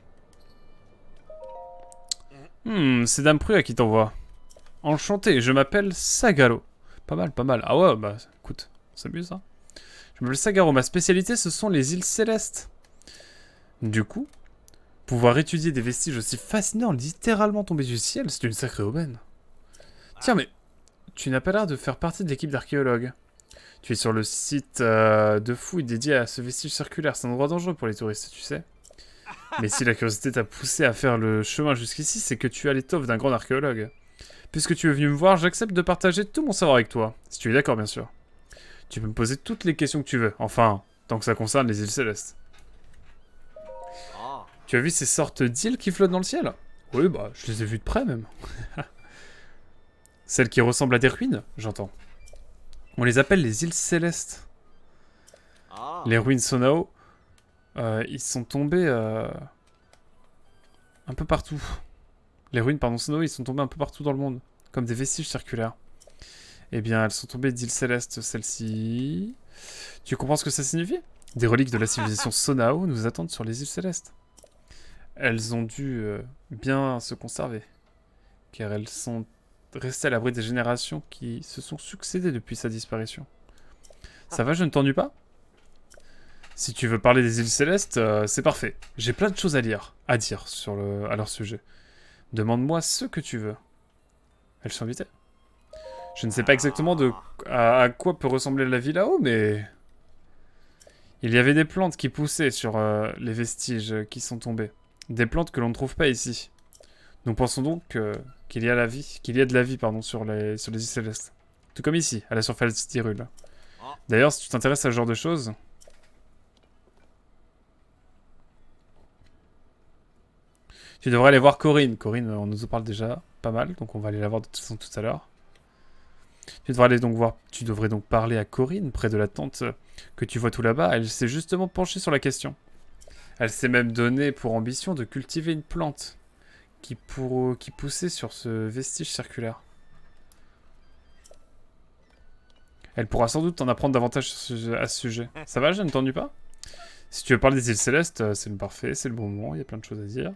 C'est Dame Pru à qui t'envoie. Enchanté, je m'appelle Sagalo. Pas mal, pas mal. Ah ouais, bah écoute, on s'amuse hein. Je m'appelle Sagaro, ma spécialité ce sont les îles célestes. Du coup, pouvoir étudier des vestiges aussi fascinants, littéralement tombés du ciel, c'est une sacrée aubaine. Tiens, mais tu n'as pas l'air de faire partie de l'équipe d'archéologues. Tu es sur le site de fouille dédié à ce vestige circulaire. C'est un endroit dangereux pour les touristes, tu sais. Mais si la curiosité t'a poussé à faire le chemin jusqu'ici, c'est que tu as l'étoffe d'un grand archéologue. Puisque tu es venu me voir, j'accepte de partager tout mon savoir avec toi. Si tu es d'accord, bien sûr. Tu peux me poser toutes les questions que tu veux. Enfin, tant que ça concerne les îles célestes. Tu as vu ces sortes d'îles qui flottent dans le ciel? Oui, bah, je les ai vues de près, même. Celles qui ressemblent à des ruines, j'entends. On les appelle les îles célestes. Les ruines Sonao, ils sont tombés un peu partout. Les ruines, pardon, Sonao, ils sont tombés un peu partout dans le monde, comme des vestiges circulaires. Eh bien, elles sont tombées d'îles célestes, celles-ci. Tu comprends ce que ça signifie? Des reliques de la civilisation Sonao nous attendent sur les îles célestes. Elles ont dû bien se conserver, car elles sont restées à l'abri des générations qui se sont succédées depuis sa disparition. Ça va, je ne t'ennuie pas? Si tu veux parler des îles célestes, c'est parfait. J'ai plein de choses à dire à leur sujet. Demande-moi ce que tu veux. Elles sont invitées. Je ne sais pas exactement à quoi peut ressembler la vie là-haut, mais... Il y avait des plantes qui poussaient sur les vestiges qui sont tombés. Des plantes que l'on ne trouve pas ici. Nous pensons donc qu'il y a de la vie, pardon, sur les îles célestes. Tout comme ici, à la surface d'Hyrule. D'ailleurs, si tu t'intéresses à ce genre de choses... Tu devrais aller voir Corinne. Corinne, on nous en parle déjà pas mal, donc on va aller la voir de toute façon tout à l'heure. Tu devrais donc parler à Corinne, près de la tente que tu vois tout là-bas. Elle s'est justement penchée sur la question. Elle s'est même donné pour ambition de cultiver une plante qui poussait sur ce vestige circulaire. Elle pourra sans doute en apprendre davantage à ce sujet. Ça va, je ne t'ennuie pas? Si tu veux parler des îles célestes, c'est le parfait, c'est le bon moment, il y a plein de choses à dire.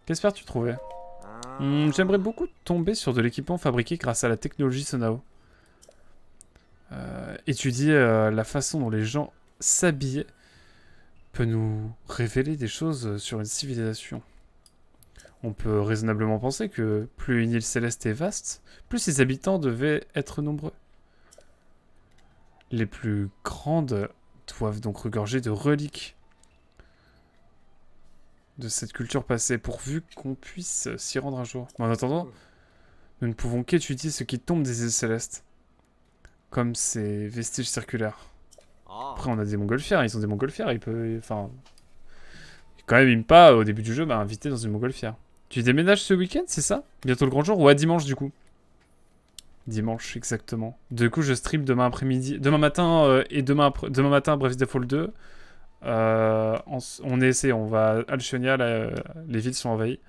Qu'espères-tu trouver? J'aimerais beaucoup tomber sur de l'équipement fabriqué grâce à la technologie Sonao. Étudier la façon dont les gens s'habillaient peut nous révéler des choses sur une civilisation. On peut raisonnablement penser que plus une île céleste est vaste, plus ses habitants devaient être nombreux. Les plus grandes doivent donc regorger de reliques de cette culture passée, pourvu qu'on puisse s'y rendre un jour. Mais en attendant, nous ne pouvons qu'étudier ce qui tombe des îles célestes, comme ces vestiges circulaires. Après, on a des montgolfières, ils sont des montgolfières, enfin... Quand même, Impa, au début du jeu, m'a invité dans une montgolfière. Tu déménages ce week-end, c'est ça? Bientôt le grand jour, ou à dimanche, du coup? Dimanche, exactement. Du coup, je stream demain après-midi, demain matin et demain matin, Breath of the Default 2. On va à Alchionia, les villes sont envahies.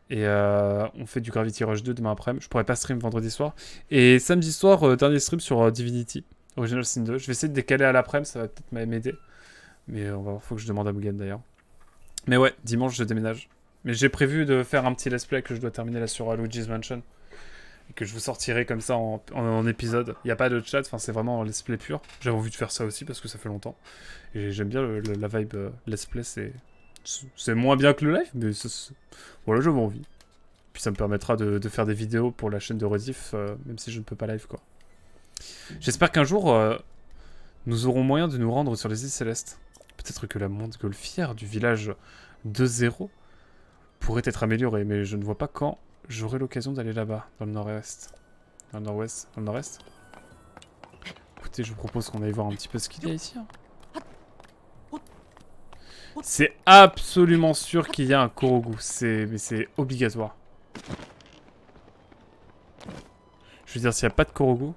Et on fait du Gravity Rush 2 demain après-midi. Je pourrais pas stream vendredi soir. Et samedi soir, dernier stream sur Divinity, Original Sin 2. Je vais essayer de décaler à l'après-midi, ça va peut-être m'aider. Mais faut que je demande à Mugen d'ailleurs. Mais ouais, dimanche je déménage. Mais j'ai prévu de faire un petit let's play que je dois terminer là sur Luigi's Mansion. Et que je vous sortirai comme ça en épisode. Il n'y a pas de chat, enfin c'est vraiment un let's play pur. J'avais envie de faire ça aussi parce que ça fait longtemps. Et j'aime bien la vibe let's play, c'est moins bien que le live, mais voilà, j'avais envie. Puis ça me permettra de faire des vidéos pour la chaîne de Rediff, même si je ne peux pas live quoi. J'espère qu'un jour, nous aurons moyen de nous rendre sur les îles célestes. Peut-être que la montgolfière du village 2-0 pourrait être améliorée, mais je ne vois pas quand j'aurai l'occasion d'aller là-bas, dans le nord-est. Dans le nord-ouest, dans le nord-est. Écoutez, je vous propose qu'on aille voir un petit peu ce qu'il y a ici. Hein. C'est absolument sûr qu'il y a un Korogu, mais c'est obligatoire. Je veux dire, s'il n'y a pas de Korogu,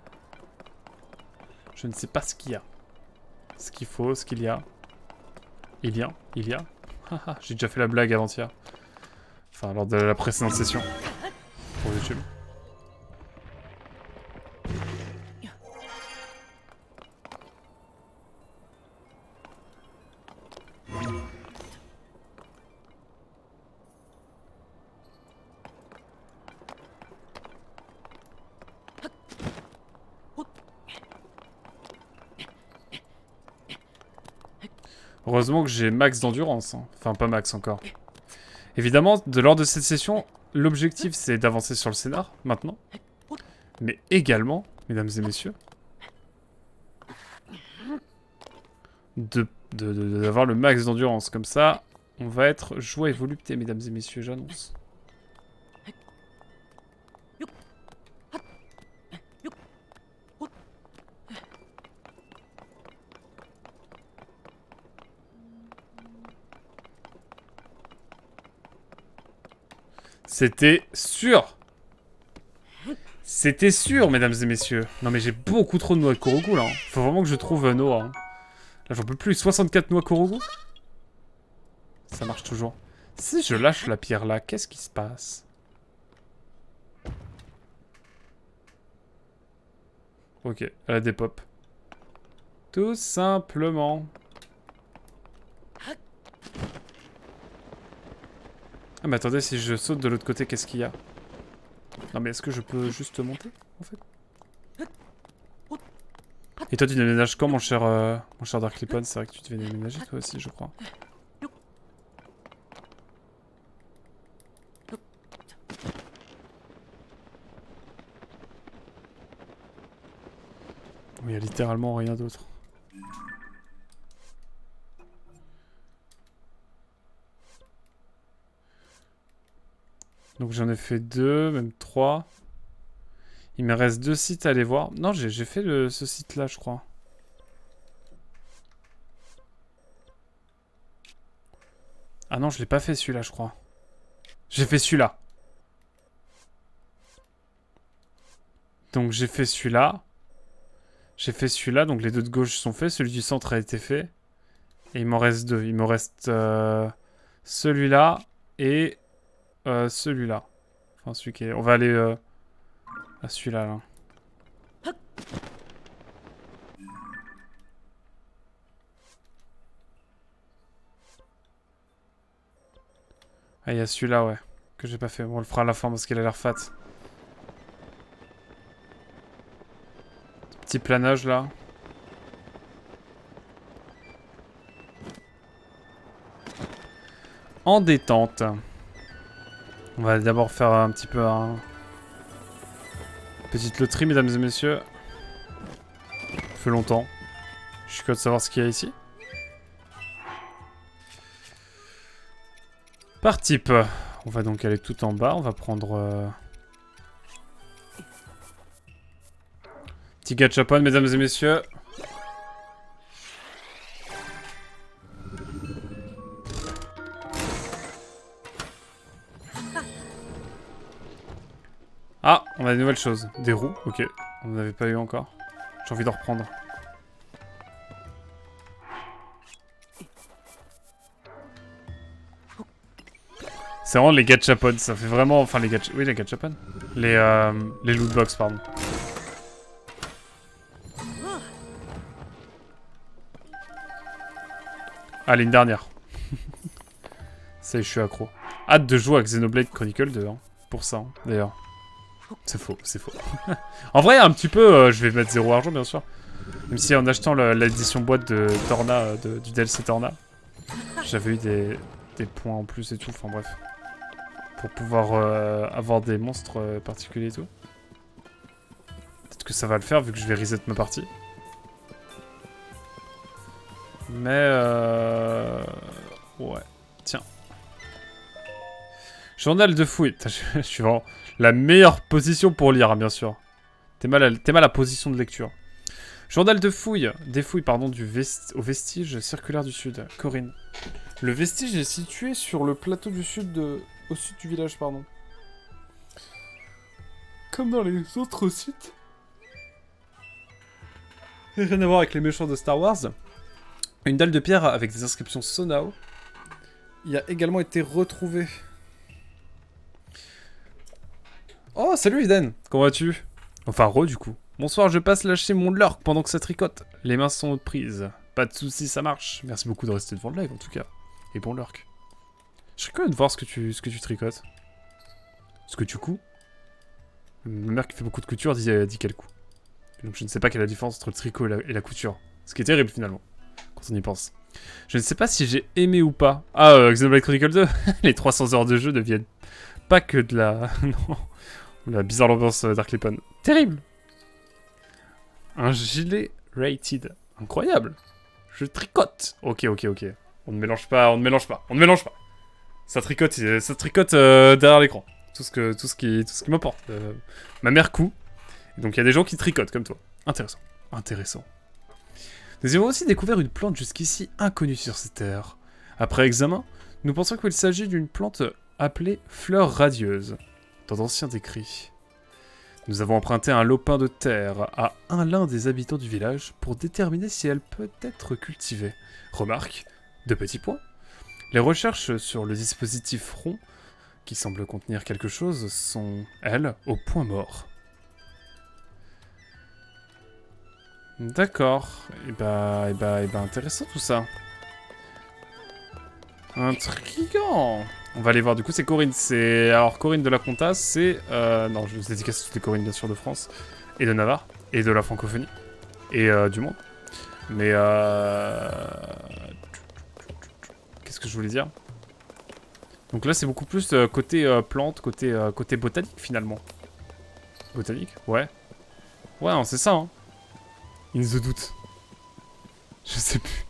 je ne sais pas ce qu'il y a. Ce qu'il faut, ce qu'il y a. Il y a. J'ai déjà fait la blague avant-hier. Enfin, lors de la précédente session. Pour YouTube. Heureusement que j'ai max d'endurance. Hein. Enfin, pas max encore. Évidemment, lors de cette session, l'objectif c'est d'avancer sur le scénar, maintenant. Mais également, mesdames et messieurs, d'avoir le max d'endurance. Comme ça, on va être joie et volupté, mesdames et messieurs, j'annonce. C'était sûr. C'était sûr, mesdames et messieurs. Non mais j'ai beaucoup trop de noix de Korogu là. Hein. Faut vraiment que je trouve Noah. Hein. Là, j'en peux plus. 64 noix Korogu. Ça marche toujours. Si je lâche la pierre là, qu'est-ce qui se passe? Ok, elle a des pop. Tout simplement. Ah mais attendez, si je saute de l'autre côté, qu'est-ce qu'il y a? Non mais est-ce que je peux juste monter, en fait? Et toi tu déménages quand, mon cher Darklippon? C'est vrai que tu devais déménager toi aussi, je crois. Il y a littéralement rien d'autre. Donc j'en ai fait 2, même 3. Il me reste 2 sites à aller voir. Non, j'ai fait ce site-là, je crois. Ah non, je l'ai pas fait celui-là, je crois. J'ai fait celui-là. Donc j'ai fait celui-là. J'ai fait celui-là, donc les deux de gauche sont faits. Celui du centre a été fait. Et il m'en reste 2. Il me reste celui-là et celui-là. Enfin, celui qui est... On va aller à celui-là, là. Ah, il y a celui-là, ouais. Que j'ai pas fait. Bon, on le fera à la fin parce qu'il a l'air fat. Petit planage, là. En détente. On va d'abord faire un petit peu un... Petite loterie, mesdames et messieurs. Ça fait longtemps. Je suis curieux de savoir ce qu'il y a ici. Par type. On va donc aller tout en bas. On va prendre... Petit gachapon, mesdames et messieurs. Ah, on a des nouvelles choses. Des roues, ok. On n'en avait pas eu encore. J'ai envie d'en reprendre. C'est vraiment les gachapon, ça fait vraiment... Enfin, les gachapon... Oui, les gachapon. Les lootbox, pardon. Allez, une dernière. Ça y est, je suis accro. Hâte de jouer à Xenoblade Chronicle 2, hein. Pour ça, hein, d'ailleurs. C'est faux, c'est faux. En vrai, un petit peu, je vais mettre 0 argent, bien sûr. Même si en achetant l'édition boîte de Torna, du DLC Torna, j'avais eu des points en plus et tout, enfin bref. Pour pouvoir avoir des monstres particuliers et tout. Peut-être que ça va le faire, vu que je vais reset ma partie. Mais ouais, tiens. Journal de fouille. Je suis vraiment la meilleure position pour lire, hein, bien sûr. T'es mal à la position de lecture. Journal de fouille. Des fouilles, pardon, au vestige circulaire du sud. Corinne. Le vestige est situé sur le plateau du sud au sud du village, pardon. Comme dans les autres sites. Et rien à voir avec les méchants de Star Wars. Une dalle de pierre avec des inscriptions Sonao. Il a également été retrouvé. Oh, salut Eden. Comment vas-tu? Enfin, du coup. Bonsoir, je passe lâcher mon lurk pendant que ça tricote. Les mains sont prises. Pas de soucis, ça marche. Merci beaucoup de rester devant le live, en tout cas. Et bon lurk. Je serais curieux de voir ce que tu tricotes. Ce que tu couds. Ma mère qui fait beaucoup de couture dit qu'elle coud. Donc je ne sais pas quelle est la différence entre le tricot et la couture. Ce qui est terrible, finalement. Quand on y pense. Je ne sais pas si j'ai aimé ou pas. Ah, Xenoblade Chronicle 2. Les 300 heures de jeu ne viennent pas que de la... non. La bizarre ambiance Darklippon. Terrible. Un gilet rated. Incroyable. Je tricote. Ok. On ne mélange pas. Ça tricote derrière l'écran. Tout ce qui m'apporte. Ma mère coud. Donc il y a des gens qui tricotent comme toi. Intéressant. Nous avons aussi découvert une plante jusqu'ici inconnue sur cette terre. Après examen, nous pensons qu'il s'agit d'une plante appelée fleur radieuse. Dans d'anciens écrits. Nous avons emprunté un lopin de terre à l'un des habitants du village pour déterminer si elle peut être cultivée. Remarque, 2 petits points. Les recherches sur le dispositif rond, qui semble contenir quelque chose, sont, elles, au point mort. D'accord. Et bah, intéressant tout ça. Intriguant. On va aller voir, du coup, c'est Corinne. Alors, Corinne de la Comta, c'est... non, je vous dédicace toutes les Corinnes, bien sûr, de France, et de Navarre, et de la francophonie, et du monde. Mais, qu'est-ce que je voulais dire? Donc là, c'est beaucoup plus côté plante, côté botanique, finalement. Botanique? Ouais. Ouais, non, c'est ça, hein. In the doute. Je sais plus.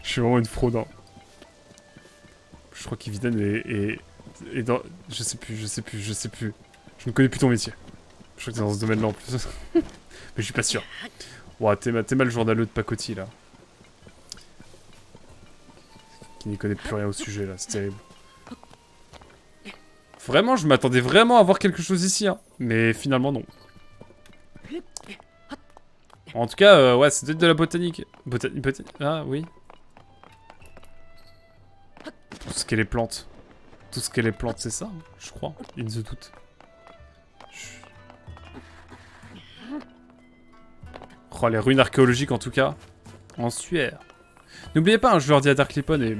Je suis vraiment une fraude, hein. Je crois qu'Ividen est dans... Je sais plus. Je ne connais plus ton métier. Je crois que t'es dans ce domaine-là, en plus. Mais je suis pas sûr. Ouah, t'es mal journaleux de pacotille, là. Qui n'y connaît plus rien au sujet, là. C'est terrible. Vraiment, je m'attendais vraiment à voir quelque chose ici, hein. Mais finalement, non. En tout cas, ouais, c'est peut-être de la botanique. Botanique... Ah, oui. Tout ce qu'est les plantes. Tout ce qu'est les plantes, c'est ça, hein, je crois. In the doute. Oh, les ruines archéologiques, en tout cas. En sueur. N'oubliez pas, hein, je leur dis à Darklipon et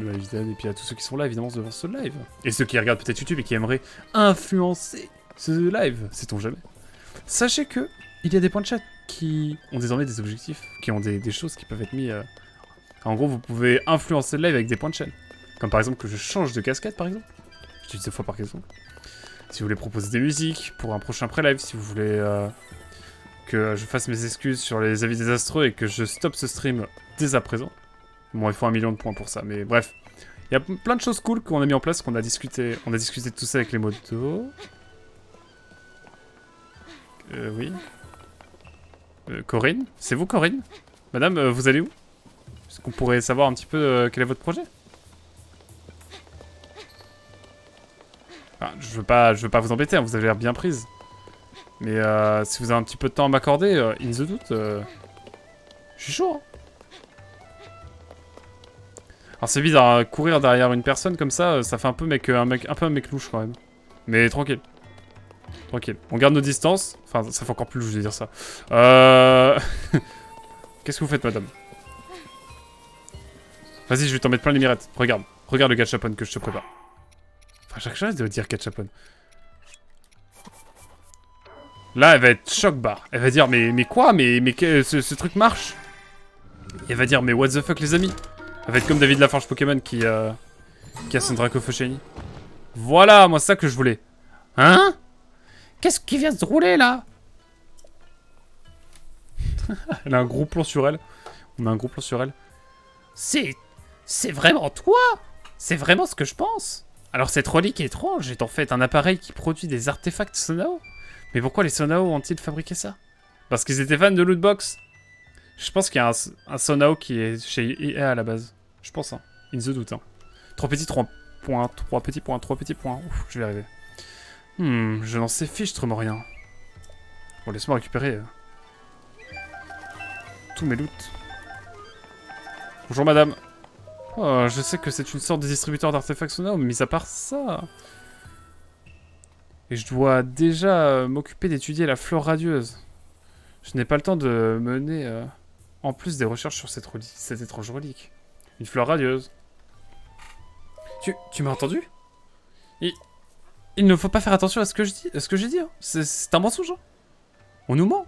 puis à tous ceux qui sont là, évidemment, devant ce live. Et ceux qui regardent peut-être YouTube et qui aimeraient influencer ce live, sait-on jamais. Sachez que il y a des points de chat qui ont désormais des objectifs, qui ont des choses qui peuvent être mis... En gros, vous pouvez influencer le live avec des points de chaîne. Comme par exemple que je change de casquette, par exemple. Je dis 2 fois par question. Si vous voulez proposer des musiques pour un prochain pré-live, si vous voulez que je fasse mes excuses sur les avis désastreux et que je stoppe ce stream dès à présent. Bon, il faut 1 million de points pour ça, mais bref. Il y a plein de choses cool qu'on a mis en place, qu'on a discuté. On a discuté de tout ça avec les motos. Oui. Corinne? C'est vous, Corinne? Madame, vous allez où? Est-ce qu'on pourrait savoir un petit peu quel est votre projet? Enfin, je veux pas vous embêter, hein, vous avez l'air bien prise. Mais si vous avez un petit peu de temps à m'accorder, in the doute, je suis chaud. Hein. Alors c'est bizarre, hein, courir derrière une personne comme ça, ça fait un peu un mec louche quand même. Mais tranquille. Tranquille. On garde nos distances. Enfin, ça fait encore plus louche de dire ça. Qu'est-ce que vous faites, madame? Vas-y, je vais t'en mettre plein les mirettes. Regarde. Regarde le gachapon que je te prépare. Enfin, chaque chose de dire gachapon. Là, elle va être choc-barre. Elle va dire, mais quoi? Mais ce truc marche? Et elle va dire, mais what the fuck, les amis? Elle va être comme David Laforge Pokémon qui a son Draco Shiny. Voilà, moi, c'est ça que je voulais. Hein? Qu'est-ce qui vient de se rouler, là? Elle a un gros plan sur elle. On a un gros plan sur elle. C'est vraiment toi? C'est vraiment ce que je pense? Alors cette relique étrange est en fait un appareil qui produit des artefacts Sonao. Mais pourquoi les Sonao ont-ils fabriqué ça? Parce qu'ils étaient fans de Lootbox. Je pense qu'il y a un Sonao qui est chez EA à la base. Je pense, hein. In the doute, hein. 3 petits, 3 points, 3 petits points, 3 petits points. Ouf, je vais arriver. Je n'en sais fichtrement rien. Bon, laisse-moi récupérer tous mes loots. Bonjour madame. Oh, je sais que c'est une sorte de distributeur d'artefacts Sonao, mais mis à part ça... Et je dois déjà m'occuper d'étudier la fleur radieuse. Je n'ai pas le temps de mener en plus des recherches sur cette étrange relique. Une fleur radieuse. Tu m'as entendu? Il ne faut pas faire attention à ce que je dis, j'ai dit. Hein. C'est un mensonge. Hein. On nous ment.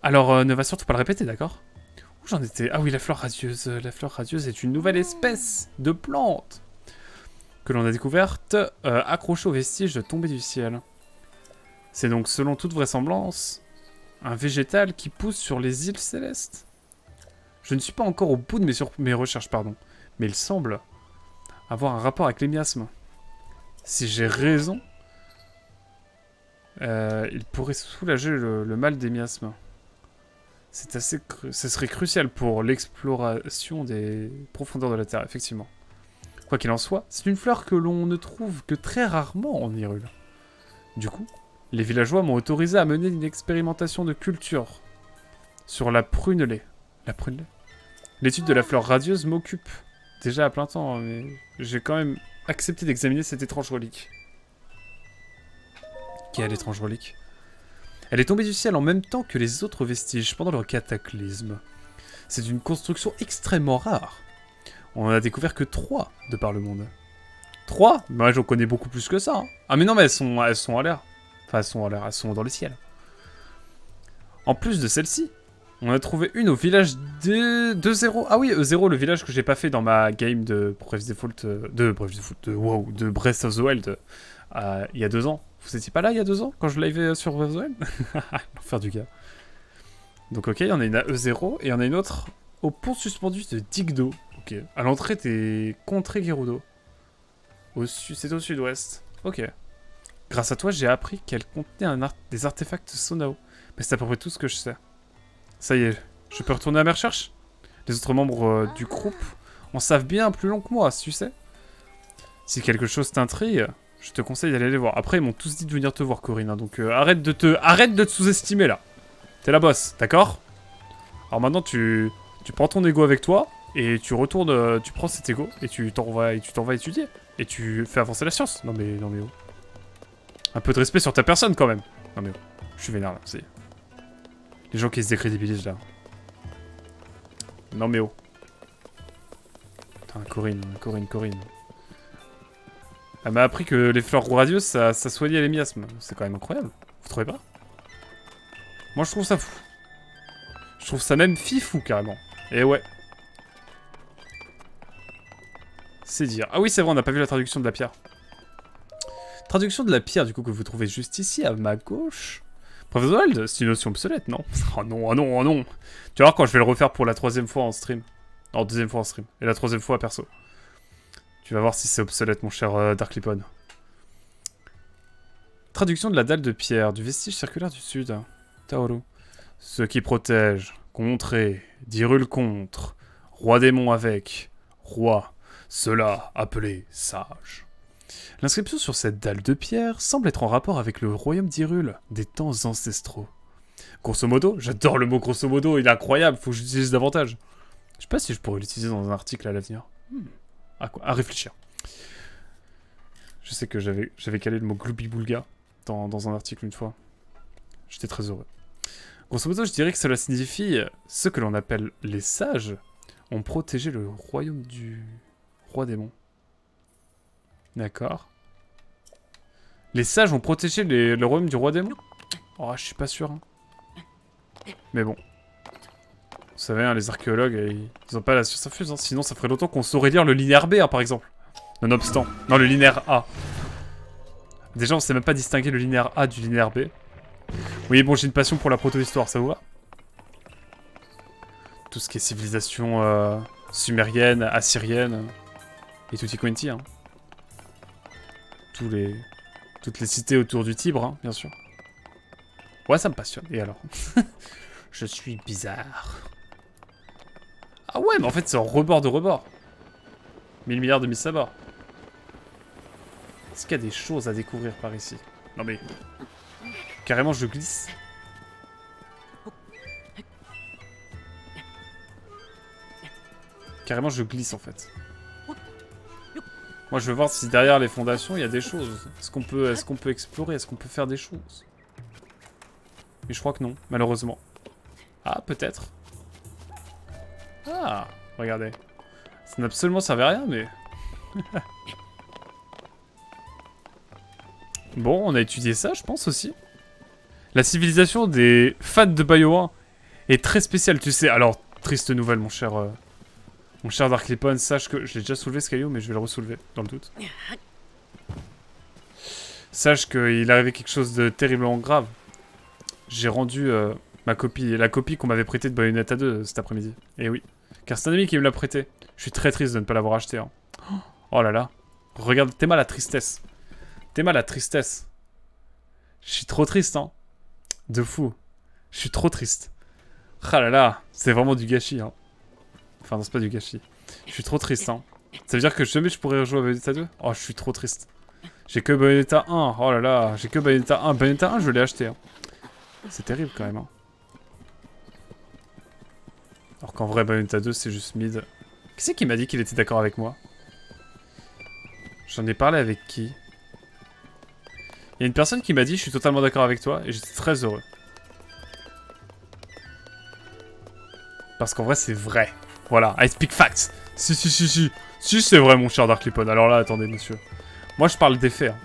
Alors ne va surtout pas le répéter, d'accord? Où j'en étais? Ah oui, la fleur radieuse. La fleur radieuse est une nouvelle espèce de plante que l'on a découverte accrochée aux vestiges tombés du ciel. C'est donc, selon toute vraisemblance, un végétal qui pousse sur les îles célestes. Je ne suis pas encore au bout de mes recherches, pardon, mais il semble avoir un rapport avec les miasmes. Si j'ai raison, il pourrait soulager le mal des miasmes. Ce serait crucial pour l'exploration des profondeurs de la Terre, effectivement. Quoi qu'il en soit, c'est une fleur que l'on ne trouve que très rarement en Hyrule. Du coup, Les villageois m'ont autorisé à mener une expérimentation de culture sur la prunelée. La prunelée? L'étude de la fleur radieuse m'occupe déjà à plein temps, hein, mais j'ai quand même accepté d'examiner cette étrange relique. Quelle étrange relique? Elle est tombée du ciel en même temps que les autres vestiges pendant leur cataclysme. C'est une construction extrêmement rare. On en a découvert que 3 de par le monde. 3? Moi j'en connais beaucoup plus que ça. Hein. Ah mais non mais elles sont en l'air. Enfin elles sont dans le ciel. En plus de celle-ci, on a trouvé une au village de 0. Ah oui, E0, le village que j'ai pas fait dans ma game de Breath of the Wild il y a 2 ans. Vous étiez pas là il y a 2 ans quand je live sur Breath of the Wild? L'enfer du gars. Donc ok, il y en a une à E0 et il y en a une autre au pont suspendu de Digdo. Ok. À l'entrée des contrées Gerudo. C'est au sud-ouest. Ok. Grâce à toi, j'ai appris qu'elle contenait des artefacts Sonao. Mais c'est à peu près tout ce que je sais. Ça y est, je peux retourner à mes recherches? Les autres membres du groupe en savent bien plus long que moi, tu sais. Si quelque chose t'intrigue, je te conseille d'aller les voir. Après, ils m'ont tous dit de venir te voir, Corinne. Hein, donc arrête de te sous-estimer, là. T'es la boss, d'accord? Alors maintenant, tu prends ton ego avec toi, et tu retournes, tu prends cet ego, et tu t'en vas étudier. Et tu fais avancer la science. Non mais oh. Un peu de respect sur ta personne, quand même. Non mais oh. Je suis vénère, là, c'est... Les gens qui se décrédibilisent, là. Non mais oh. Putain, Corinne. Elle m'a appris que les fleurs radieuses, ça soignait les miasmes. C'est quand même incroyable. Vous trouvez pas? Moi, je trouve ça fou. Je trouve ça même fifou, carrément. Et ouais. C'est dire. Ah oui, c'est vrai, on n'a pas vu la traduction de la pierre. Traduction de la pierre, du coup, que vous trouvez juste ici, à ma gauche. Professeur Wild, c'est une notion obsolète, non? Oh non, oh non, oh non. Tu vas voir quand je vais le refaire pour la 3e fois en stream. Non, 2e fois en stream. Et la 3e fois perso. Tu vas voir si c'est obsolète, mon cher Darklipon. Traduction de la dalle de pierre, du vestige circulaire du sud. Taoru. Ce qui protège, contrer, dirule contre, roi démon avec, roi, cela appelé sage. L'inscription sur cette dalle de pierre semble être en rapport avec le royaume d'Hyrule des temps ancestraux. Grosso modo, j'adore le mot grosso modo, il est incroyable, faut que j'utilise davantage. Je sais pas si je pourrais l'utiliser dans un article à l'avenir. À réfléchir. Je sais que j'avais calé le mot gloubi-boulga dans un article une fois. J'étais très heureux. Grosso modo, je dirais que cela signifie ce que l'on appelle les sages ont protégé le royaume du roi démon. D'accord. Les sages ont protégé le royaume du roi démon? Oh, je suis pas sûr. Hein. Mais bon. Vous savez, hein, les archéologues, ils ont pas la science infuse. Hein. Sinon, ça ferait longtemps qu'on saurait lire le linéaire B, hein, par exemple. Nonobstant. Non, le linéaire A. Déjà, on sait même pas distinguer le linéaire A du linéaire B. Oui, bon, j'ai une passion pour la proto-histoire, ça vous va? Tout ce qui est civilisation sumérienne, assyrienne, et tutti quanti, hein. Toutes les cités autour du Tibre, hein, bien sûr. Ouais, ça me passionne. Et alors? Je suis bizarre. Ah ouais, mais en fait, c'est en rebord de rebord. 1000 milliards de mises à bord. Est-ce qu'il y a des choses à découvrir par ici? Non mais... Carrément, je glisse. Carrément, je glisse, en fait. Moi, je veux voir si derrière les fondations, il y a des choses. Est-ce qu'on peut explorer? Est-ce qu'on peut faire des choses? Mais je crois que non, malheureusement. Ah, peut-être. Ah, regardez. Ça n'a absolument servi à rien, mais... Bon, on a étudié ça, je pense, aussi. La civilisation des fans de Bayo 1 est très spéciale, tu sais. Alors, triste nouvelle, mon cher Darklipon, sache que... Je l'ai déjà soulevé, ce caillou, mais je vais le ressoulever, dans le doute. Sache qu'il arrivait quelque chose de terriblement grave. J'ai rendu la copie qu'on m'avait prêtée de Bayonetta 2 cet après-midi. Et oui, car c'est un ami qui me l'a prêté. Je suis très triste de ne pas l'avoir acheté. Hein. Oh là là. Regarde, t'es mal la tristesse. T'es mal la tristesse. Je suis trop triste, hein. De fou. Je suis trop triste. Ah là là, c'est vraiment du gâchis, hein. Enfin, non, c'est pas du gâchis. Je suis trop triste, hein. Ça veut dire que jamais je pourrais rejouer à Bayonetta 2? Oh, je suis trop triste. J'ai que Bayonetta 1. Oh là là, j'ai que Bayonetta 1. Bayonetta 1, je l'ai acheté. Hein. C'est terrible quand même. Hein. Alors qu'en vrai, Bayonetta 2, c'est juste mid. Qui c'est qui m'a dit qu'il était d'accord avec moi? J'en ai parlé avec qui? Il y a une personne qui m'a dit je suis totalement d'accord avec toi et j'étais très heureux. Parce qu'en vrai, c'est vrai. Voilà, I speak facts. Si, si, si, si. Si, c'est vrai, mon cher Darklipon. Alors là, attendez, monsieur. Moi, je parle des faits. Hein.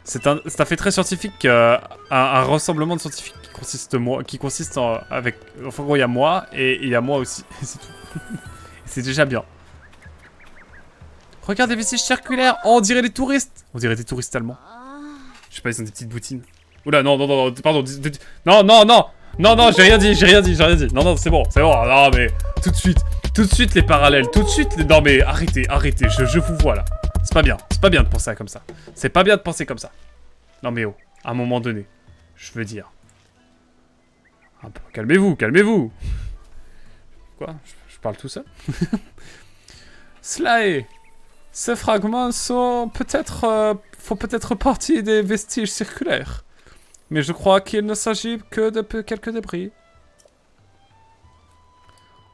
C'est un fait très scientifique, un rassemblement de scientifiques qui consiste en... Enfin, gros, il y a moi et il y a moi aussi. C'est tout. C'est déjà bien. Regarde les vestiges circulaires. Oh, on dirait des touristes. On dirait des touristes allemands. Je sais pas, ils ont des petites boutines. Oula, non, non, non, pardon. Non, non, non. Non, non, j'ai rien dit, j'ai rien dit, j'ai rien dit. Non, non, c'est bon, c'est bon. Non, mais tout de suite les parallèles. Tout de suite les... Non, mais arrêtez, arrêtez. Je vous vois là. C'est pas bien de penser comme ça. C'est pas bien de penser comme ça. Non, mais oh, à un moment donné, je veux dire. Un peu. Calmez-vous, calmez-vous. Quoi? Je parle tout seul. Sly. Ces fragments sont peut-être... font peut-être partie des vestiges circulaires. Mais je crois qu'il ne s'agit que de quelques débris.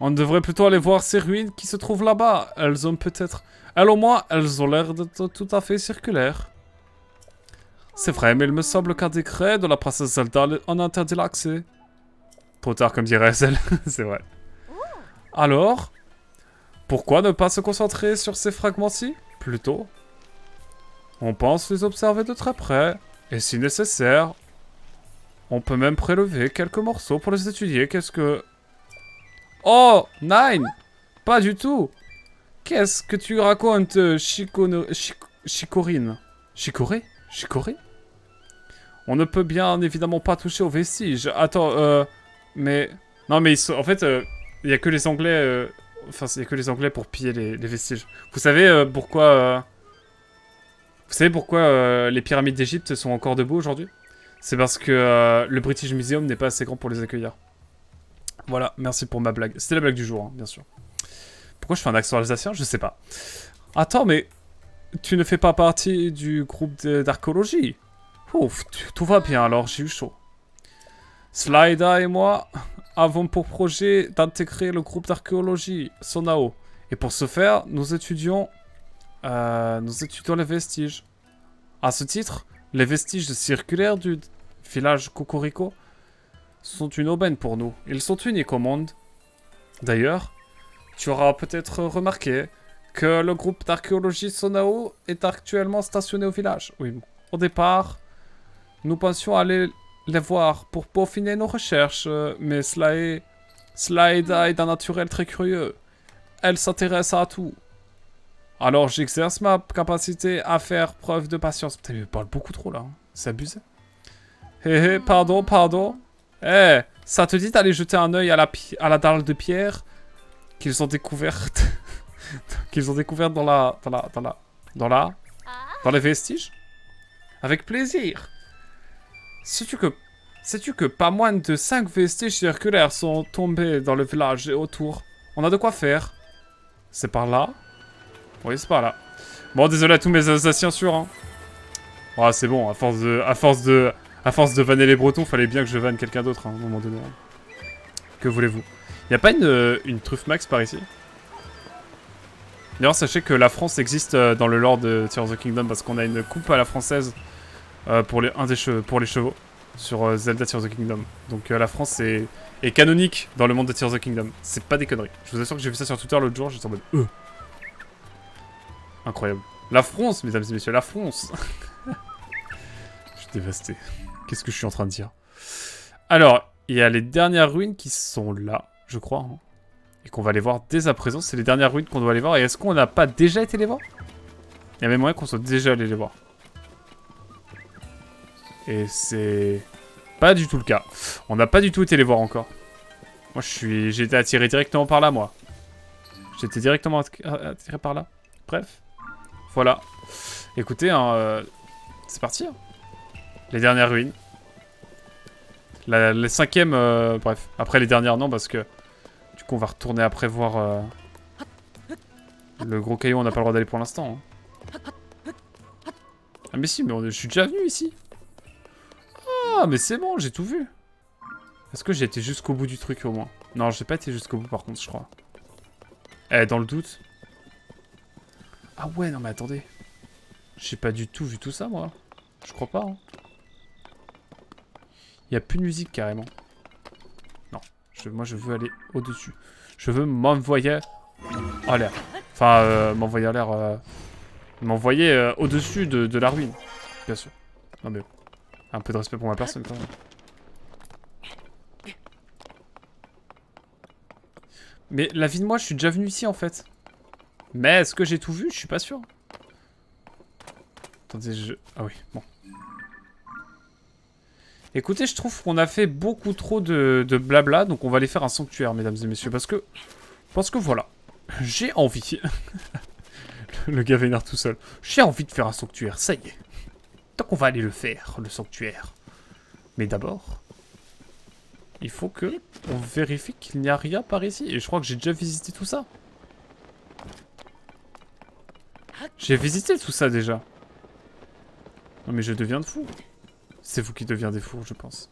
On devrait plutôt aller voir ces ruines qui se trouvent là-bas. Elles ont peut-être... Elles au moins, elles ont l'air de tout à fait circulaires. C'est vrai, mais il me semble qu'un décret de la princesse Zelda en interdit l'accès. Trop tard, comme dirait Zelda. C'est vrai. Alors, pourquoi ne pas se concentrer sur ces fragments-ci, plutôt? On pense les observer de très près, et si nécessaire, on peut même prélever quelques morceaux pour les étudier. Qu'est-ce que... Oh, Nine! Pas du tout! Qu'est-ce que tu racontes, Chicorine? Chicoré? Chicoré? On ne peut bien évidemment pas toucher aux vestiges. Attends, mais... Non, mais ils sont... En fait, il y a que les Anglais... Enfin, il y a que les Anglais pour piller les vestiges. Vous savez pourquoi... Vous savez pourquoi les pyramides d'Égypte sont encore debout aujourd'hui? C'est parce que le British Museum n'est pas assez grand pour les accueillir. Voilà, merci pour ma blague. C'était la blague du jour, hein, bien sûr. Pourquoi je fais un accent alsacien? Je sais pas. Attends, mais... Tu ne fais pas partie du groupe d'archéologie? Ouf, tout va bien alors, j'ai eu chaud. Slyda et moi avons pour projet d'intégrer le groupe d'archéologie Sonao. Et pour ce faire, nous étudions les vestiges. À ce titre, les vestiges circulaires du village Cocorico sont une aubaine pour nous. Ils sont uniques au monde. D'ailleurs, tu auras peut-être remarqué que le groupe d'archéologie Sonao est actuellement stationné au village. Oui, bon. Au départ, nous pensions aller les voir pour peaufiner nos recherches, mais Slyda est d'un naturel très curieux. Elle s'intéresse à tout. Alors j'exerce ma capacité à faire preuve de patience. Putain, il me parle beaucoup trop là, hein. C'est abusé. Hé hé, pardon, pardon. Eh, ça te dit d'aller jeter un œil à la dalle de pierre qu'ils ont découverte dans les vestiges? Avec plaisir. Sais-tu que pas moins de 5 vestiges circulaires sont tombés dans le village et autour? On a de quoi faire. C'est par là? Oui, c'est par là. Bon, désolé à tous mes Alsaciens sûrs, hein. Oh, c'est bon, à force de vanner les Bretons, fallait bien que je vanne quelqu'un d'autre, hein, à un moment donné. Que voulez-vous? Y'a pas une truffe max par ici? D'ailleurs, sachez que la France existe dans le lore de Tears of the Kingdom parce qu'on a une coupe à la française pour les chevaux sur Zelda Tears of the Kingdom. Donc la France est canonique dans le monde de Tears of the Kingdom. C'est pas des conneries. Je vous assure que j'ai vu ça sur Twitter l'autre jour, j'étais en mode incroyable. La France, mesdames et messieurs, la France. Je suis dévasté. Qu'est-ce que je suis en train de dire? Alors, il y a les dernières ruines qui sont là, je crois. Hein. Et qu'on va aller voir dès à présent. C'est les dernières ruines qu'on doit aller voir. Et est-ce qu'on n'a pas déjà été les voir? Il y a même moyen qu'on soit déjà allé les voir. Et c'est pas du tout le cas. On n'a pas du tout été les voir encore. Moi, j'ai été attiré directement par là, moi. J'étais directement attiré par là. Bref. Voilà. Écoutez, hein, c'est parti. Hein. Les dernières ruines. Les cinquièmes, bref. Après les dernières, non, parce que... Du coup, on va retourner après voir... Le gros caillou, on n'a pas le droit d'aller pour l'instant. Hein. Ah mais si, mais je suis déjà venu ici. Ah mais c'est bon, j'ai tout vu. Est-ce que j'ai été jusqu'au bout du truc au moins? Non, j'ai pas été jusqu'au bout par contre, je crois. Eh, dans le doute. Ah ouais, non mais attendez. J'ai pas du tout vu tout ça, moi. Je crois pas, hein. Il y a plus de musique, carrément. Non, moi je veux aller au-dessus. Je veux m'envoyer en l'air. Enfin, m'envoyer en l'air... M'envoyer au-dessus de la ruine. Bien sûr. Non mais... Un peu de respect pour ma personne, quand même. Mais la vie de moi, je suis déjà venu ici, en fait. Mais est-ce que j'ai tout vu? Je suis pas sûr. Attendez, ah oui, bon. Écoutez, je trouve qu'on a fait beaucoup trop de blabla, donc on va aller faire un sanctuaire, mesdames et messieurs, parce que voilà. J'ai envie. Le gars vénère tout seul. J'ai envie de faire un sanctuaire, ça y est. Donc on va aller le faire, le sanctuaire. Mais d'abord... Il faut que on vérifie qu'il n'y a rien par ici. Et je crois que j'ai déjà visité tout ça. J'ai visité tout ça déjà. Non mais je deviens de fou. C'est vous qui deviens des fous, je pense.